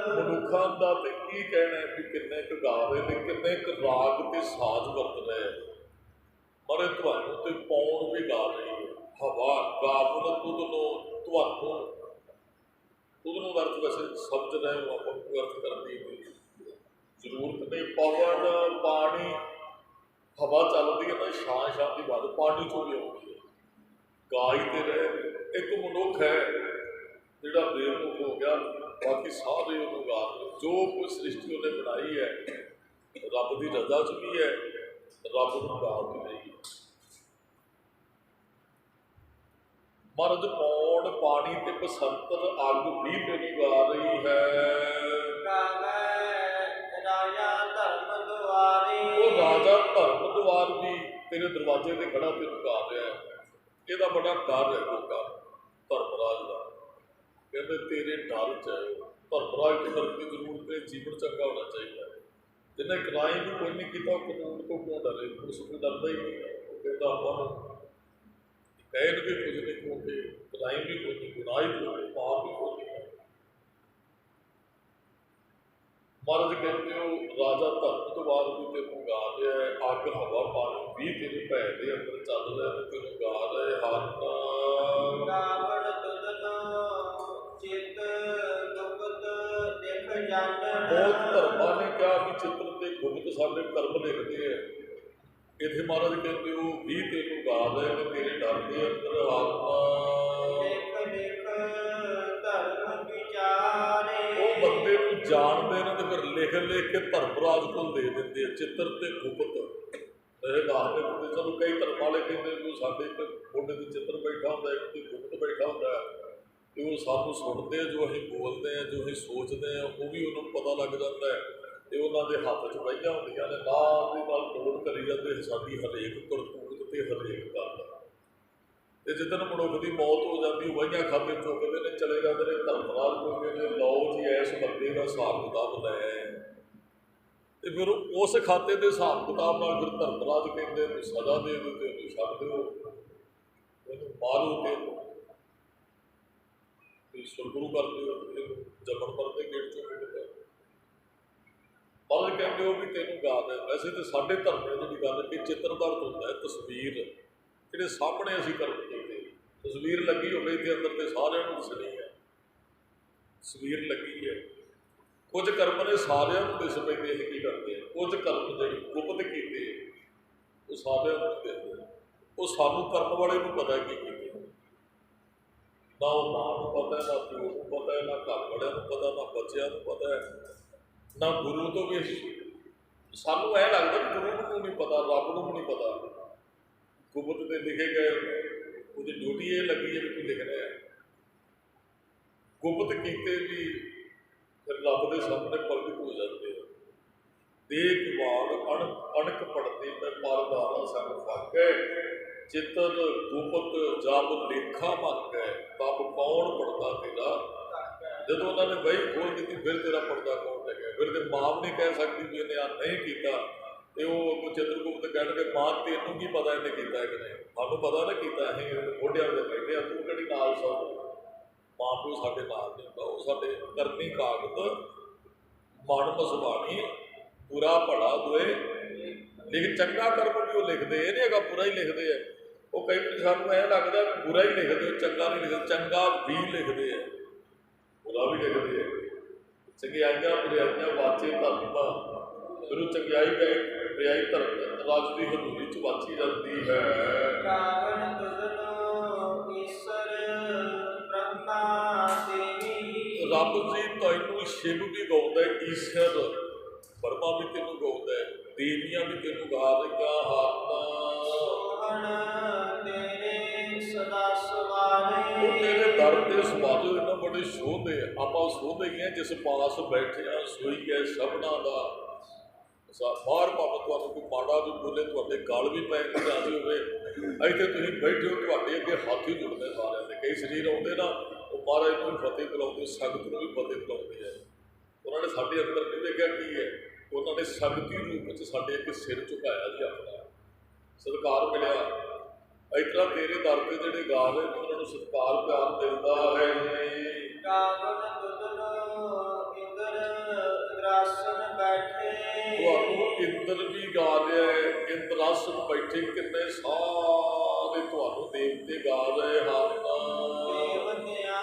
ਮਨੁੱਖਾਂ ਦਾ ਤੇ ਕੀ ਕਹਿਣਾ ਵੀ ਕਿੰਨੇ ਕੁ ਗਾ ਰਹੇ ਨੇ, ਕਿੰਨੇ ਕੁ ਰਾਗ ਤੇ ਸਾਜ਼ ਵਰਤ ਰਹੇ। ਮਰੇ ਤੁਹਾਨੂੰ ਤੇ ਪੌਣ ਵੀ ਗਾ ਰਹੀ ਹੈ। ਹਵਾ ਗਾਵਨ ਤੁਧ ਨੂੰ ਤੁਹਾਨੂੰ, ਤੁਧ ਨੂੰ ਅਰਥ ਵੈਸੇ ਸਮਝ ਰਹੇ ਹੋ, ਆਪਾਂ ਨੂੰ ਅਰਥ ਕਰਦੀ ਜ਼ਰੂਰਤ ਨਹੀਂ। ਪਵਨ ਪਾਣੀ ਹਵਾ ਚੱਲਦੀ ਹੈ ਨਾ, ਛਾਂ ਛਾਂ ਦੀ ਵੱਧ ਪਾਣੀ ਚੋਂ ਵੀ ਆਉਂਦੀ ਹੈ। ਗਾ ਹੀ ਤੇ ਰਹੇ। ਇੱਕ ਮਨੁੱਖ ਹੈ ਜਿਹੜਾ ਬੇਵਕੂਫ ਹੋ ਗਿਆ, ਬਾਕੀ ਸਾਰੇ ਉਹਨੂੰ ਗਾ ਰਹੇ। ਜੋ ਕੋਈ ਸ੍ਰਿਸ਼ਟੀ ਉਹਨੇ ਬਣਾਈ ਹੈ ਰੱਬ ਦੀ ਰਜ਼ਾ 'ਚ ਵੀ ਹੈ, ਰੱਬ ਨੂੰ ਗਾ ਵੀ ਰਹੀ ਹੈ। ਮਰਦ ਪੌਣ ਪਾਣੀ ਤੇ ਬਸੰਤਰ ਅੱਗ ਵੀ ਤੈਨੂੰ ਗਾ ਰਹੀ ਹੈ। ਉਹ ਰਾਜਾ ਧਰਮ ਦੁਆਰ ਵੀ ਤੇਰੇ ਦਰਵਾਜ਼ੇ ਤੇ ਖੜਾ ਤੈਨੂੰ ਗਾ ਰਿਹਾ ਹੈ। ਇਹਦਾ ਬੜਾ ਡਰ ਹੈ ਲੋਕਾਂ ਧਰਮਰਾਜ ਦਾ। ਕਹਿੰਦੇ ਤੇਰੇ ਡਰ 'ਚ ਹੈ ਧਰਮਰਾਜ ਤੇ ਡਰਨ ਦੀ ਜ਼ਰੂਰਤ ਹੈ। ਜੀਵਨ ਚੰਗਾ ਹੋਣਾ ਚਾਹੀਦਾ ਹੈ। ਜਿਹਨੇ ਕ੍ਰਾਈਮ ਵੀ ਕੋਈ ਨਹੀਂ ਕੀਤਾ, ਕਾਨੂੰਨ ਤੋਂ ਕਿਉਂ ਡਰੇ? ਪੁਲਿਸ ਤੋਂ ਡਰਦਾ ਹੀ ਨਹੀਂ। ਉਹ ਕਹਿੰਦਾ ਆਪਾਂ ਨੂੰ ਕਹਿਣ ਵੀ ਕੁਝ ਨਹੀਂ ਹੋਵੇ, ਕ੍ਰਾਈਮ ਵੀ ਕੋਈ ਨਹੀਂ, ਗੁਨਾਹ ਹੀ ਕੋਈ, ਪਾਪ ਵੀ ਕੋਈ ਨਹੀਂ। ਮਹਾਰਾਜ ਕਹਿੰਦੇ ਹੋ ਰਾਜਾ ਧਰਮ ਤੋਂ ਬਾਅਦ ਵੀ ਤੈਨੂੰ ਗਾ ਰਿਹਾ ਹੈ। ਅੱਗ ਹਵਾ ਪਾਣੀ ਵੀ ਤੇਰੇ ਭੈ ਦੇ ਅੰਦਰ ਚੱਲ ਰਿਹਾ ਤੇ ਤੈਨੂੰ ਗਾ ਰਹੇ ਹਨ। ਬਹੁਤ ਧਰਮਾਂ ਨੇ ਕਿਹਾ ਵੀ ਚਿੱਤਰ ਤੇ ਗੁਪਤ ਸਾਡੇ ਕਰਮ ਲਿਖਦੇ ਹੈ। ਇੱਥੇ ਮਹਾਰਾਜ ਕਹਿੰਦੇ ਹੋ ਵੀ ਤੈਨੂੰ ਗਾ ਰਹੇ ਨੇ ਤੇਰੇ ਡਰ ਦੇ ਅੰਦਰ ਉਹ ਬੰਦੇ ਨੂੰ ਜਾਣਦੇ ਨੇ ਤੇ ਫਿਰ ਲਿਖ ਲਿਖ ਕੇ ਧਰਮਰਾਜ ਕੋਲ ਦੇ ਦਿੰਦੇ ਆ। ਚਿੱਤਰ ਤੇ ਗੁਪਤ ਇਹ ਦੱਸਦੇ ਹੁੰਦੇ। ਸਾਨੂੰ ਕਈ ਧਰਮ ਵਾਲੇ ਕਹਿੰਦੇ ਵੀ ਸਾਡੇ ਇੱਕ ਮੋਢੇ ਤੇ ਚਿੱਤਰ ਬੈਠਾ ਹੁੰਦਾ, ਇੱਕ ਤੇ ਗੁਪਤ ਬੈਠਾ ਹੁੰਦਾ ਤੇ ਉਹ ਸਾਨੂੰ ਸੁਣਦੇ, ਜੋ ਅਸੀਂ ਬੋਲਦੇ ਹਾਂ, ਜੋ ਅਸੀਂ ਸੋਚਦੇ ਹਾਂ, ਉਹ ਵੀ ਉਹਨੂੰ ਪਤਾ ਲੱਗ ਜਾਂਦਾ ਹੈ ਤੇ ਉਹਨਾਂ ਦੇ ਹੱਥ 'ਚ ਬਹੀਆਂ ਹੁੰਦੀਆਂ ਨੇ, ਨਾਲ ਦੀ ਨਾਲ ਨੋਟ ਕਰੀ ਜਾਂਦੇ ਸਾਡੀ ਹਰੇਕ ਕਰਤੂਤ ਤੇ ਹਰੇਕ ਗੱਲ। ਤੇ ਜਿੱਦਣ ਮਨੁੱਖ ਦੀ ਮੌਤ ਹੋ ਜਾਂਦੀ, ਵਹੀਆਂ ਖਾਤੇ ਚੁੱਕਦੇ ਨੇ, ਚਲੇ ਜਾਂਦੇ ਨੇ ਧਰਮਰਾਜ ਕੋਲ, ਕਹਿੰਦੇ ਲਓ ਜੀ ਇਸ ਬੰਦੇ ਦਾ ਹਿਸਾਬ ਕਿਤਾਬ ਲੈ। ਤੇ ਫਿਰ ਉਸ ਖਾਤੇ ਦੇ ਹਿਸਾਬ ਕਿਤਾਬ ਨਾਲ ਫਿਰ ਧਰਮਰਾਜ ਕਹਿੰਦੇ ਇਹਨੂੰ ਸਜ਼ਾ ਦੇ ਦਿਓ ਤੇ ਇਹਨੂੰ ਛੱਡ ਦਿਓ, ਇਹਨੂੰ ਮਾਰੋ ਤੇ ਸੁਰਗੁਰੂ ਕਰ ਦਿਓ, ਇਹਨੂੰ ਜਬਰ ਕਰਦੇ ਗੇਟ ਚੋਂ ਕੱਢ ਦਿਓ। ਮਹਾਰਾਜ ਕਹਿੰਦੇ ਹੋ ਵੀ ਤੈਨੂੰ ਗਾ ਦੇ। ਵੈਸੇ ਤਾਂ ਸਾਡੇ ਧਰਮ ਨੇ ਜਿਹੜੀ ਗੱਲ ਕਿ ਚਿੱਤਰਦਾਰ ਹੁੰਦਾ ਹੈ, ਤਸਵੀਰ ਜਿਹੜੇ ਸਾਹਮਣੇ ਅਸੀਂ ਕਰਮ ਕੀਤੇ, ਤਸਵੀਰ ਲੱਗੀ ਹੋਵੇ ਤੇ ਅੰਦਰ ਤੇ ਸਾਰਿਆਂ ਨੂੰ ਦਿਸਣੀ ਹੈ। ਤਸਵੀਰ ਲੱਗੀ ਹੈ। ਕੁਝ ਕਰਮ ਨੇ ਸਾਰਿਆਂ ਨੂੰ ਦਿਸ ਪੈਂਦੇ ਇਹ ਕੀ ਕਰਦੇ ਆ। ਕੁਝ ਕਰਮ ਜਿਹੜੇ ਗੁਪਤ ਕੀਤੇ ਉਹ ਸਾਰਿਆਂ ਨੂੰ ਦਿਸਦੇ, ਉਹ ਸਾਨੂੰ ਕਰਨ ਵਾਲੇ ਨੂੰ ਪਤਾ ਕੀ ਕੀਤੇ। ਨਾ ਉਹ ਮਾਂ ਨੂੰ ਪਤਾ, ਨਾ ਪਿਓ ਨੂੰ ਪਤਾ, ਨਾ ਘਰ ਵਾਲਿਆਂ ਨੂੰ ਪਤਾ, ਨਾ ਬੱਚਿਆਂ ਨੂੰ ਪਤਾ ਹੈ, ਨਾ ਗੁਰੂ ਤੋਂ ਵੀ। ਸਾਨੂੰ ਇਹ ਲੱਗਦਾ ਕਿ ਗੁਰੂ ਨੂੰ ਨਹੀਂ ਪਤਾ, ਰੱਬ ਨੂੰ ਨਹੀਂ ਪਤਾ। ਗੁਪਤ ਤੇ ਲਿਖੇ ਗਏ, ਉਹਦੀ ਡਿਊਟੀ ਇਹ ਲੱਗੀ ਹੈ ਵੀ ਤੂੰ ਲਿਖ ਰਿਹਾ। ਗੁਪਤ ਕੀਤੇ ਵੀ ਫਿਰ ਰੱਬ ਦੇ ਸਾਹਮਣੇ ਪ੍ਰਗਟ ਹੋ ਜਾਂਦੇ ਆ। ਦੇਖ ਵਾਲ ਅਣਕ ਪੜਦੇ ਮੈਂ ਪਰਦਾਰਾ ਸੰਗ ਫਾਕੇ, ਚਿੱਤਰ ਗੁਪਤ ਜਬ ਲੇਖਾ ਮੰਗ ਹੈ, ਤਬ ਕੌਣ ਪੜਦਾ ਤੇਰਾ। ਜਦੋਂ ਉਹਨਾਂ ਨੇ ਵਹੀ ਖੋਲ ਦਿੱਤੀ ਫਿਰ ਤੇਰਾ ਪੜਦਾ ਕੌਣ ਲੱਗਿਆ। ਫਿਰ ਤੇ ਮਾਂ ਵੀ ਨਹੀਂ ਕਹਿ ਸਕਦੀ ਵੀ ਇਹਨੇ ਆ ਨਹੀਂ ਕੀਤਾ। ਤੇ ਉਹ ਚਿੱਤਰਗੁਪਤ ਕਹਿਣਗੇ ਮਾਂ ਤੈਨੂੰ ਕੀ ਪਤਾ ਇਹਨੇ ਕੀਤਾ ਕਿ ਨਹੀਂ, ਸਾਨੂੰ ਪਤਾ ਨਾ ਕੀਤਾ, ਅਸੀਂ ਮੋਢਿਆਂ ਦੇ ਬੈਠੇ ਆ, ਤੂੰ ਕਿਹੜੀ ਨਾਲ ਸੌ। ਮਾਂ ਪਿਓ ਸਾਡੇ ਨਾਲ ਨਹੀਂ ਹੁੰਦਾ, ਉਹ ਸਾਡੇ ਕਰਨੀ ਕਾਗਜ਼ ਮਨ ਮਜ਼ਬਾਨੀ ਬੁਰਾ ਭਲਾ ਦੋਏ ਲਿਖ। ਚੰਗਾ ਕਰਮ ਵੀ ਉਹ ਲਿਖਦੇ, ਇਹ ਨਹੀਂ ਹੈਗਾ ਬੁਰਾ ਹੀ ਲਿਖਦੇ ਆ। ਉਹ ਕਈ ਵਾਰੀ ਸਾਨੂੰ ਇਹ ਲੱਗਦਾ ਬੁਰਾ ਹੀ ਲਿਖਦੇ, ਚੰਗਾ ਨਹੀਂ ਲਿਖਦੇ। ਚੰਗਾ ਵੀ ਲਿਖਦੇ ਆ, ਬੁਰਾ ਵੀ ਲਿਖਦੇ ਆ। ਚੰਗਿਆਈਆਂ ਬੁਰਾਈਆਂ ਵਾਚੇ ਧਰਮਾਂ, ਮੈਨੂੰ ਚੰਗਿਆਈ ਬੁਰਾਈ ਧਰਮ ਰਾਜ ਦੀ ਹਦੂਰੀ ਚ ਵਾਚੀ ਜਾਂਦੀ ਹੈ। ਗਾਵਨ ਤੁਧਨੋ ਈਸਰ ਬ੍ਰਹਮਾ ਦੇਵੀ। ਰੱਬ ਜੀ ਤੈਨੂੰ ਸ਼ਿਵ ਵੀ ਗਾਉਂਦਾ, ਈਸ਼ਰ ਬਰਮਾ ਵੀ ਤੈਨੂੰ ਗਾਉਂਦਾ, ਦੇਵੀਆਂ ਵੀ ਤੈਨੂੰ ਗਾ ਰਹੀਆਂ ਹਨ। ਸੋਹਣ ਤੇਰੇ ਸਦਾ ਸਵਾਰੇ। ਉਹ ਤੇਰੇ ਦਰ ਤੇ ਸਵਾਦੋ ਇਹਨਾਂ ਬੜੇ ਸੋਹਦੇ, ਆਪਾਂ ਸੋਹਦੇ ਹੀ ਆ ਜਿਸ ਪਾਸ ਬੈਠਿਆ ਸੋਈ ਹੈ ਸਭਨਾ ਦਾ। ਬਾਹਰ ਭਾਵੇਂ ਤੁਹਾਨੂੰ ਕੋਈ ਮਾੜਾ ਵੀ ਬੋਲੇ, ਤੁਹਾਡੇ ਗਲ ਵੀ ਪੈ ਕੇ ਜਾਂਦੀ ਹੋਵੇ, ਇੱਥੇ ਤੁਸੀਂ ਬੈਠੇ ਹੋ, ਤੁਹਾਡੇ ਅੱਗੇ ਹੱਥ ਹੀ ਜੁੜਦੇ ਸਾਰਿਆਂ ਦੇ। ਕਈ ਸਰੀਰ ਆਉਂਦੇ ਨਾ, ਉਹ ਮਹਾਰਾਜ ਨੂੰ ਵੀ ਫਤਿਹ ਬੁਲਾਉਂਦੇ, ਸੰਗਤ ਨੂੰ ਵੀ ਫਤਿਹ ਬੁਲਾਉਂਦੇ ਆ। ਉਹਨਾਂ ਨੇ ਸਾਡੇ ਅੰਦਰ ਨਹੀਂ ਦੇਖਿਆ ਕੀ ਹੈ, ਉਹਨਾਂ ਨੇ ਸੰਗਤੀ ਰੂਪ ਵਿੱਚ ਸਾਡੇ ਅੱਗੇ ਸਿਰ ਝੁਕਾਇਆ ਜੀ, ਆਪਣਾ ਸਤਿਕਾਰ ਮਿਲਿਆ। ਇਸ ਤਰ੍ਹਾਂ ਤੇਰੇ ਦਰ ਤੇ ਜਿਹੜੇ ਗਾ ਰਹੇ ਨੇ ਉਹਨਾਂ ਨੂੰ ਸਤਿਕਾਰ ਪਿਆਰ ਮਿਲਦਾ ਹੈ। ਗਾਵਨ ਤੁਧਨੋ ਇੰਦਰ ਇੰਦਰਾਸਨ ਬੈਠੇ। ਤੁਹਾਨੂੰ ਇੰਦਰ ਵੀ ਗਾ ਰਿਹਾ ਹੈ, ਇੰਦਰਾਸਨ ਬੈਠੇ ਕਿੰਨੇ ਸਾਰੇ ਤੁਹਾਨੂੰ ਦੇਵਤੇ ਗਾ ਰਹੇ ਹਨ। ਦੇਵਤਿਆਂ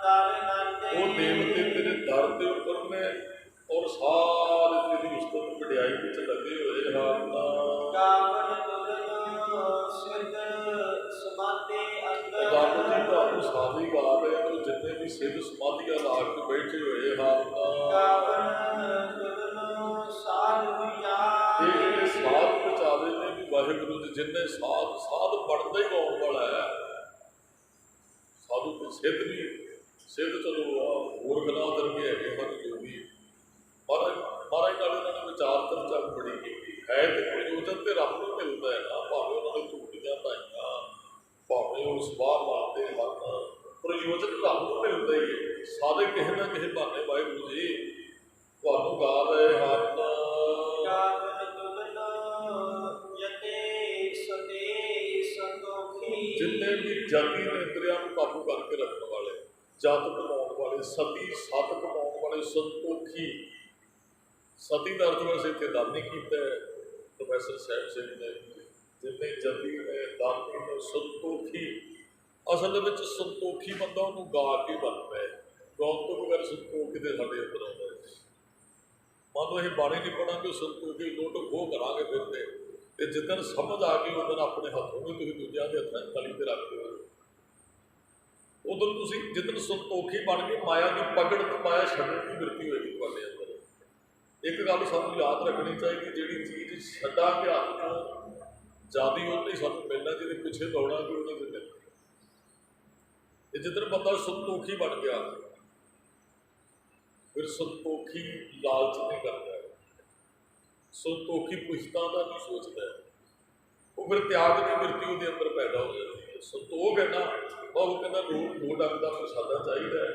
ਦਰ ਨਾਤੇ। ਉਹ ਦੇਵਤੇ ਤੇਰੇ ਦਰ ਦੇ ਉੱਪਰ ਨੇ ਔਰ ਸਾਰੇ ਤੇਰੀ ਉਸਤਤ ਵਡਿਆਈ ਵਿੱਚ ਲੱਗੇ ਹੋਏ ਹਨ। ਗਾਵਨ ਤੁਧਨੋ ਸਿਧ ਸਮਾਧੀ ਅੰਦਰ। ਰੱਬ ਜੀ ਤੁਹਾਨੂੰ ਸਾਰੇ ਗਾ ਰਹੇ ਨੇ, ਜਿੰਨੇ ਵੀ ਸਿੱਧ ਸਮਾਧੀਆਂ ਲਾ ਕੇ ਬੈਠੇ ਹੋਏ ਹਨ। ਗਾਵਨ ਤੁਧਨੋ ਸਾਧ ਵਿਚਾਰ। ਇਹ ਜਿਹੜੇ ਸਾਧ ਵਿਚਾਰੇ ਨੇ ਵੀ ਵਾਹਿਗੁਰੂ ਜੀ, ਜਿੰਨੇ ਸਾਧ ਬਣਦਾ ਹੀ ਗਾਉਣ ਵਾਲਾ ਹੈ। ਸਾਧੂ ਤੇ ਸਿੱਧ ਵੀ, ਸਿੱਧ ਚਲੋ ਹੋਰ ਗੱਲਾਂ ਕਰਕੇ ਹੈਗੇ ਹਨ ਜੋਗੀ, ਮਹਾਰਾਜ ਨਾਲ ਉਹਨਾਂ ਨੇ ਵਿਚਾਰ ਚਰਚਾ ਬੜੀ ਕੀਤੀ ਹੈ। ਤੇ ਪ੍ਰਯੋਜਨ ਤੇ ਰੱਬ ਨੂੰ ਮਿਲਦਾ ਹੈ ਨਾ, ਭਾਵੇਂ ਉਹਨਾਂ ਨੇ ਝੂਠੀਆਂ ਪਾਈਆਂ, ਭਾਵੇਂ ਉਹ ਸਵਾਹ ਮਾਰਦੇ ਹਨ, ਪ੍ਰਯੋਜਨ ਰੱਬ ਨੂੰ ਮਿਲਦਾ ਹੀ ਹੈ। ਸਾਰੇ ਕਿਸੇ ਨਾ ਕਿਸੇ ਬਹਾਨੇ ਵਾਹਿਗੁਰੂ ਜੀ ਤੁਹਾਨੂੰ ਗਾ ਰਹੇ ਹਨ। ਗਾਵਨ ਤੁਧਨੋ ਯਤੇ ਸਤੇ ਸੰਤੋਖੀ। ਜਿੰਨੇ ਵੀ ਜਾਤੀ ਨੇ ਇੰਦਰੀਆਂ ਨੂੰ ਕਾਬੂ ਕਰਕੇ ਰੱਖਣ ਵਾਲੇ, ਜਤ ਕਮਾਉਣ ਵਾਲੇ, ਸਤੀ ਸਤ ਕਮਾਉਣ ਵਾਲੇ, ਸੰਤੋਖੀ। ਸਤੀ ਦਾ ਅਰਥ ਵੈਸੇ ਇੱਥੇ ਦਾਨੀ ਕੀਤਾ ਹੈ ਪ੍ਰੋਫੈਸਰ ਸਾਹਿਬ ਸਿੰਘ ਨੇ। ਜਿੰਨੇ ਜਤੀ ਨੇ, ਦਾਨੀ ਨੇ, ਸੰਤੋਖੀ। ਅਸਲ ਦੇ ਵਿੱਚ ਸੰਤੋਖੀ ਬੰਦਾ ਉਹਨੂੰ ਗਾ ਕੇ ਬਣਦਾ ਹੈ, ਗਾਉਣ ਤੋਂ ਬਗੈਰ ਸੰਤੋਖ ਕਿਤੇ ਸਾਡੇ ਅੰਦਰ ਆਉਂਦਾ ਹੈ। ਮੰਨ ਲਓ ਅਸੀਂ ਬਾਣੀ ਨਹੀਂ ਪੜਾਂਗੇ, ਸੰਤੋਖੀ ਲੁੱਟ ਖੋਹ ਕਰਾਂਗੇ ਫਿਰਦੇ, ਤੇ ਜਿੱਦਣ ਸਮਝ ਆ ਗਈ ਉਦੋਂ ਆਪਣੇ ਹੱਥੋਂ ਵੀ ਤੁਸੀਂ ਦੂਜਿਆਂ ਦੇ ਹੱਥਾਂ ਤਲੀ ਤੇ ਰੱਖ ਦਿਓ। ਉਦੋਂ ਤੁਸੀਂ ਜਿੱਦਣ ਸੰਤੋਖੀ ਬਣ ਕੇ ਮਾਇਆ ਦੀ ਪਕੜ ਤੋਂ ਮਾਇਆ ਛੱਡਣ ਦੀ ਬਿਰਤੀ ਹੋਏਗੀ ਤੁਹਾਡੇ ਅੰਦਰ। ਇੱਕ ਗੱਲ ਸਾਨੂੰ ਯਾਦ ਰੱਖਣੀ ਚਾਹੀਦੀ, ਜਿਹੜੀ ਚੀਜ਼ ਛੱਡਾਂਗੇ ਹੱਥ ਤੋਂ ਜ਼ਿਆਦੀ ਉਹ ਨਹੀਂ ਸਾਨੂੰ ਮਿਲਣਾ, ਜਿਹਦੇ ਪਿੱਛੇ ਦੌੜਾਂਗੇ ਉਹਦੇ ਤੇ ਮਿਲਣਾ। ਤੇ ਜਿੱਦਣ ਬੰਦਾ ਸੰਤੋਖੀ ਬਣ ਗਿਆ, ਫਿਰ ਸੰਤੋਖੀ ਲਾਲਚ ਨਹੀਂ ਕਰਦਾ, ਸੰਤੋਖੀ ਪੁੱਛਤਾਂ ਦਾ ਨਹੀਂ ਸੋਚਦਾ, ਉਹ ਫਿਰ ਤਿਆਗ ਦੀ ਬਿਰਤੀ ਉਹਦੇ ਅੰਦਰ ਪੈਦਾ ਹੋ ਜਾਂਦੀ ਹੈ। ਸੰਤੋਖ ਹੈ ਨਾ, ਉਹ ਕਹਿੰਦਾ ਦੋ ਡੰਗ ਦਾ ਪ੍ਰਸ਼ਾਦਾ ਚਾਹੀਦਾ ਹੈ,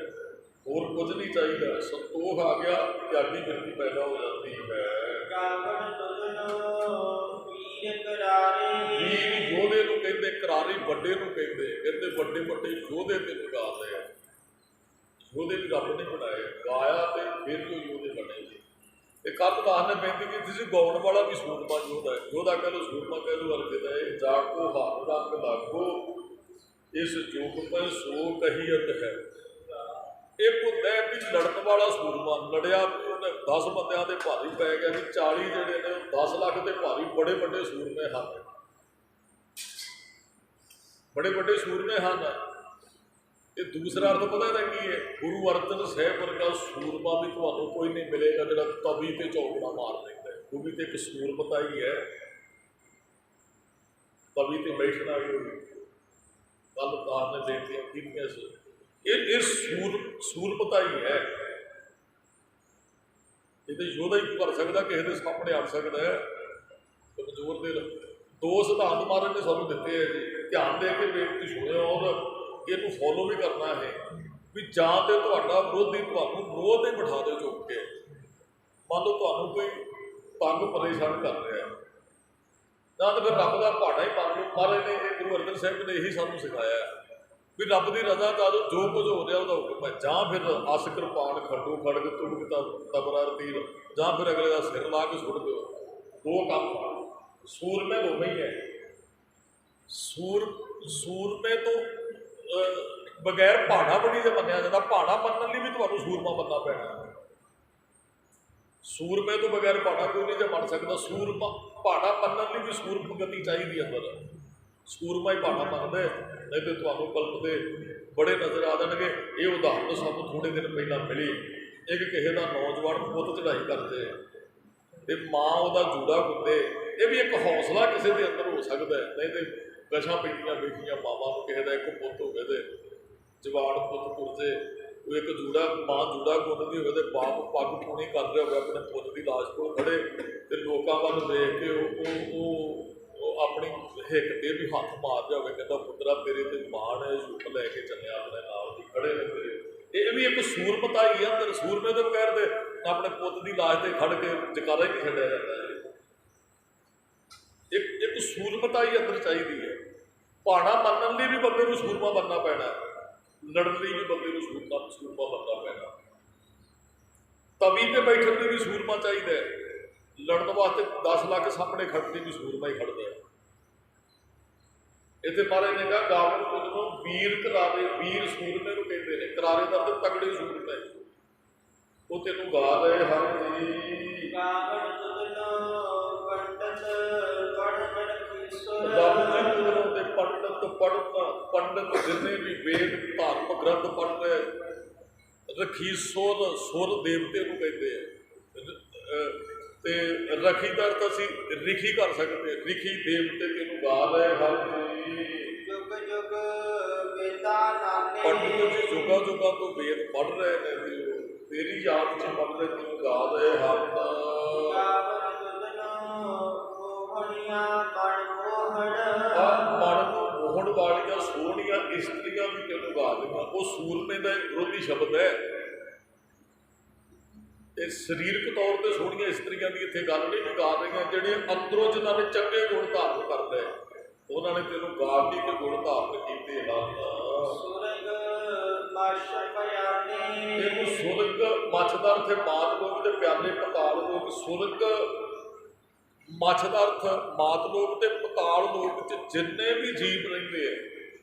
ਹੋਰ ਕੁਝ ਨਹੀਂ ਚਾਹੀਦਾ। ਸੰਤੋਖ ਆ ਗਿਆ, ਤਿਆਗੀ ਬਿਰਤੀ ਪੈਦਾ ਹੋ ਜਾਂਦੀ ਹੈ। ਗਾਵਨ ਤੁਧਨੋ ਵੀਰ ਕਰਾਰੇ। ਵੀਰ ਯੋਧੇ ਨੂੰ ਕਹਿੰਦੇ, ਕਰਾਰੀ ਵੱਡੇ ਨੂੰ ਕਹਿੰਦੇ, ਕਹਿੰਦੇ ਵੱਡੇ ਵੱਡੇ ਯੋਧੇ ਤੇ ਗਾ ਰਹੇ ਆ। ਯੋਧੇ ਵੀ ਰੱਬ ਨੇ ਬਣਾਏ, ਗਾਇਆ ਤੇ ਫਿਰ ਜੋ ਯੋਧੇ ਬਣੇ ਜੀ। ਇਹ ਕੱਲ ਦਾਸ ਨੇ ਬੇਨਤੀ ਕੀਤੀ ਸੀ, ਗਾਉਣ ਵਾਲਾ ਵੀ ਸੂਰਮਾ ਯੋਧਾ ਹੈ। ਯੋਧਾ ਕਹਿ ਲਓ, ਸੂਰਮਾ ਕਹਿ ਲਓ, ਅਰਗੇ ਦਾ ਇਹ ਜਾ ਕੋ ਹੱਥ ਰੰਗ ਲਾਗੋ, ਇਸ ਜੋਗ ਪਰ ਸੋ ਕਹੀਅਤ ਹੈ। ਇੱਕ ਹੁੰਦਾ ਹੈ ਵੀ ਲੜਨ ਵਾਲਾ ਸੂਰਮਾ, ਲੜਿਆ ਉਹਨੇ 10 ਬੰਦਿਆਂ ਦੇ ਭਾਰੀ ਪੈ ਗਿਆ ਵੀ 40 ਜਿਹੜੇ ਨੇ 10 ਲੱਖ ਦੇ ਭਾਰੀ ਬੜੇ ਵੱਡੇ ਸੂਰਮੇ ਹਨ, ਬੜੇ ਵੱਡੇ ਸੂਰਮੇ ਹਨ। ਇਹ ਦੂਸਰਾ ਅਰਥ ਪਤਾ ਇਹਦਾ ਕੀ ਹੈ? ਗੁਰੂ ਅਰਜਨ ਸਾਹਿਬ ਵਰਗਾ ਸੂਰਮਾ ਵੀ ਤੁਹਾਨੂੰ ਕੋਈ ਨਹੀਂ ਮਿਲੇਗਾ ਜਿਹੜਾ ਤਵੀ ਤੇ ਚੌਕੜਾ ਮਾਰ ਲੈਂਦਾ। ਉਹ ਵੀ ਤੇ ਇੱਕ ਸੂਰਮਤਾ ਹੀ ਹੈ, ਤਵੀ ਤੇ ਬੈਠਣਾ ਵੀ ਕੱਲ ਦਾਸ ਨੇ ਬੇਨਤੀਆਂ ਕੀਤੀਆਂ ਸੀ। ਇਹ ਸੂਰਮਤਾ ਹੀ ਹੈ। ਇਹ ਤੇ ਯੋਧਾ ਹੀ ਕਰ ਸਕਦਾ, ਕਿਸੇ ਦੇ ਸਾਹਮਣੇ ਆ ਸਕਦਾ ਹੈ। ਕਮਜ਼ੋਰ ਦੇ ਦੋ ਸਿਧਾਂਤ ਮਹਾਰਾਜ ਨੇ ਸਾਨੂੰ ਦਿੱਤੇ ਹੈ ਜੀ, ਧਿਆਨ ਦੇ ਕੇ ਬੇਨਤੀ ਸੁਣਿਓ ਔਰ ਇਹਨੂੰ ਫੋਲੋ ਵੀ ਕਰਨਾ ਹੈ। ਵੀ ਜਾਂ ਤੇ ਤੁਹਾਡਾ ਵਿਰੋਧੀ ਤੁਹਾਨੂੰ ਮੋਹ ਤੇ ਬਿਠਾ ਦੇ ਚੁੱਕ ਕੇ, ਮੰਨ ਲਓ ਤੁਹਾਨੂੰ ਕੋਈ ਤੰਗ ਪਰੇਸ਼ਾਨ ਕਰ ਰਿਹਾ, ਜਾਂ ਤਾਂ ਫਿਰ ਰੱਬ ਦਾ ਭਾਣਾ ਹੀ ਮੰਨ ਲਓ। ਮਹਾਰਾਜ ਨੇ, ਇਹ ਗੁਰੂ ਅਰਜਨ ਸਾਹਿਬ ਨੇ ਇਹੀ ਸਾਨੂੰ ਸਿਖਾਇਆ ਵੀ ਰੱਬ ਦੀ ਰਜ਼ਾ ਦਾ ਜੋ ਕੁਝ ਹੋ ਰਿਹਾ ਉਹਦਾ ਹੁਕਮ ਹੈ। ਜਾਂ ਫਿਰ ਅਸ ਕਿਰਪਾਨ ਖੱਡੂ ਖੜਗ ਤੁਮ ਤਬਰਾ ਤੀਰ, ਜਾਂ ਫਿਰ ਅਗਲੇ ਦਾ ਸਿਰ ਲਾ ਕੇ ਸੁੱਟ ਦਿਓ। ਦੋ ਕੰਮ ਸੂਰਮੇ ਦੋਵੇਂ ਹੀ ਹੈ। ਸੂਰਮੇ ਤੋਂ ਬਗੈਰ ਭਾਣਾ ਬਣੀ ਜੇ ਮੰਨਿਆ ਜਾਂਦਾ, ਭਾਣਾ ਮੰਨਣ ਲਈ ਵੀ ਤੁਹਾਨੂੰ ਸੂਰਮਾ ਬਣਨਾ ਪੈਣਾ। ਸੂਰਮੇ ਤੋਂ ਬਗੈਰ ਭਾਣਾ ਕੋਈ ਨਹੀਂ ਜੇ ਬਣ ਸਕਦਾ। ਸੂਰਮਾ ਭਾਣਾ ਮੰਨਣ ਲਈ ਵੀ ਸੂਰਮਗਤੀ ਚਾਹੀਦੀ ਅੰਦਰ। ਸੂਰਮਾ ਹੀ ਭਾਣਾ ਮੰਨਦੇ, ਨਹੀਂ ਤੇ ਤੁਹਾਨੂੰ ਕਲਪ ਦੇ ਬੜੇ ਨਜ਼ਰ ਆ ਜਾਣਗੇ। ਇਹ ਉਦਾਹਰਨ ਸਾਨੂੰ ਥੋੜੇ ਦਿਨ ਪਹਿਲਾਂ ਮਿਲੀ। ਇੱਕ ਕਿਸੇ ਦਾ ਨੌਜਵਾਨ ਪੁੱਤ ਚੜਾਈ ਕਰਦੇ ਤੇ ਮਾਂ ਉਹਦਾ ਜੂੜਾ ਗੁੰਦੇ। ਇਹ ਵੀ ਇੱਕ ਹੌਸਲਾ ਕਿਸੇ ਦੇ ਅੰਦਰ ਹੋ ਸਕਦਾ ਹੈ। ਨਹੀਂ ਤੇ ਗਸ਼ਾਂ ਪੈਂਦੀਆਂ ਵੇਖੀਆਂ ਮਾਵਾਂ ਨੂੰ, ਕਿਸੇ ਦਾ ਇੱਕ ਪੁੱਤ ਹੋਵੇ ਤੇ ਜਵਾਨ ਪੁੱਤ ਪੁਰਜੇ, ਉਹ ਇੱਕ ਜੂੜਾ ਮਾਂ ਜੂੜਾ ਗੁੰਨਦੀ ਹੋਵੇ ਤੇ ਬਾਪ ਪੱਗ ਪੂਣੀ ਕਰ ਰਿਹਾ ਹੋਵੇ ਆਪਣੇ ਪੁੱਤ ਦੀ ਲਾਸ਼ ਕੋਲ ਖੜੇ, ਤੇ ਲੋਕਾਂ ਵੱਲ ਵੇਖ ਕੇ ਉਹ ਆਪਣੀ ਹਿੱਕ ਤੇ ਵੀ ਹੱਥ ਮਾਰ ਰਿਹਾ ਹੋਵੇ, ਕਹਿੰਦਾ ਪੁੱਤਰਾ ਤੇਰੇ ਤੇ ਮਾਣ ਹੈ, ਯੁੱਧ ਲੈ ਕੇ ਚੱਲਿਆ ਆਪਣੇ ਨਾਲ ਦੀ ਖੜੇ ਨੇ ਤੇਰੇ। ਇਹ ਵੀ ਇੱਕ ਸੂਰਮਤਾ ਹੀ ਆ ਅੰਦਰ। ਸੂਰਮੇ ਤੋਂ ਬਗੈਰ ਤੇ ਆਪਣੇ ਪੁੱਤ ਦੀ ਲਾਸ਼ ਤੇ ਖੜ ਕੇ ਜਕਾਰਾ ਹੀ ਨਹੀਂ ਛੱਡਿਆ ਜਾਂਦਾ ਹੈ। ਇੱਕ ਸੂਰਮਤਾ ਹੀ ਅੰਦਰ ਚਾਹੀਦੀ ਹੈ। ਭਾਣਾ ਮੰਨਣ ਲਈ ਵੀ ਬੰਦੇ ਨੂੰ ਸੂਰਮਾ ਬਣਨਾ ਪੈਣਾ, ਲੜਨ ਲਈ ਵੀ ਬੰਦੇ ਨੂੰ ਸੂਰਮਾ ਬਣਨਾ ਪੈਣਾ, ਤਵੀ ਤੇ ਬੈਠਣ ਲਈ ਵੀ ਸੂਰਮਾ ਚਾਹੀਦਾ ਹੈ, ਲੜਨ ਵਾਸਤੇ 10 ਲੱਖ ਸਾਹਮਣੇ ਖੜਨ ਲਈ ਵੀ ਸੂਰਮਾ ਹੀ ਖੜਦਾ ਹੈ। ਇੱਥੇ ਮਹਾਰਾਜ ਨੇ ਕਿਹਾ ਗਾਵਨ ਤੁਧ ਨੂੰ ਵੀਰ ਕਰਾਰੇ, ਵੀਰ ਸੂਰਮੇ ਨੂੰ ਕਹਿੰਦੇ ਨੇ। ਕਰਾਰੇ ਦਾ ਅਰਥ ਤਗੜੇ ਸੂਰਮੇ, ਉਹ ਤੈਨੂੰ ਗਾ ਰਹੇ ਹਨ ਜੀ। ਗਾਵਨ ਤੁਧ ਨੂੰ ਪੰਡਤ ਪੜ੍ਹਨ ਈਸ਼ਵਰ। ਰੱਬ ਜੀ ਤੁਧਨੋਂ ਤੇ ਪੰਡਤ ਜਿੰਨੇ ਵੀ ਵੇਦ ਧਾਰਮਿਕ ਗ੍ਰੰਥ ਪੜ੍ਹ ਰਹੇ, ਰਖੀ ਸੁਰ ਦੇਵਤੇ ਨੂੰ ਕਹਿੰਦੇ ਆ। ਤੇ ਰਖੀ ਦਾ ਅਰਥ ਅਸੀਂ ਰਿਖੀ ਕਰ ਸਕਦੇ। ਰਿਖੀ ਦੇਵਤੇ ਤੈਨੂੰ ਗਾ ਰਹੇ ਹਨ ਜੀ। ਜੁਗ ਜੁਗ ਵੇਦਾਂ ਨਾਲੇ। ਪੰਡਤ ਜੀ ਜੁਗਾ ਜੁਗਾ ਤੋਂ ਵੇਦ ਪੜ੍ਹ ਰਹੇ ਨੇ ਜੀ, ਤੇਰੀ ਯਾਦ 'ਚ ਪੜ੍ਹ ਰਹੇ, ਤੈਨੂੰ ਗਾ ਰਹੇ ਹਨ। ਗਾਵਨ ਤੁਧ ਨੂੰ ਮੋਹਣੀਆਂ ਮਨ ਮੋਹਣ। ਮਨ ਨੂੰ ਮੋਹਣ ਵਾਲੀਆਂ ਸੋਹਣੀਆਂ ਇਸਤਰੀਆਂ ਵੀ ਤੈਨੂੰ ਗਾ ਰਹੀਆਂ। ਉਹ ਸੂਰਮੇ ਦਾ ਵਿਰੋਧੀ ਸ਼ਬਦ ਹੈ। ਇਹ ਸਰੀਰਕ ਤੌਰ ਤੇ ਸੋਹਣੀਆਂ ਇਸਤਰੀਆਂ ਦੀ ਇੱਥੇ ਗੱਲ ਨਹੀਂ ਗਾ ਰਹੀਆਂ, ਜਿਹੜੀਆਂ ਅੰਦਰੋਂ ਜਿਨ੍ਹਾਂ ਨੇ ਚੰਗੇ ਗੁਣ ਧਾਰਨ ਕਰਦੇ ਉਹਨਾਂ ਨੇ ਤੈਨੂੰ ਗਾ ਕੇ ਗੁਣ ਧਾਰਨ ਕੀਤੇ ਹਨ। ਸੁਰਗ ਮਛ ਪਿਆਲੇ। ਤੈਨੂੰ ਸੁਰਗ ਮੱਛ ਦਾ ਅਰਥ ਮਾਤ ਲੋਕ ਤੇ ਪਿਆਲੇ ਪਤਾਲ ਲੋਕ। ਸੁਰਗ ਮੱਛ ਦਾ ਅਰਥ ਮਾਤ ਲੋਕ ਤੇ ਪਤਾਲ ਲੋਕ ਚ ਜਿੰਨੇ ਵੀ ਜੀਵ ਰਹਿੰਦੇ ਆ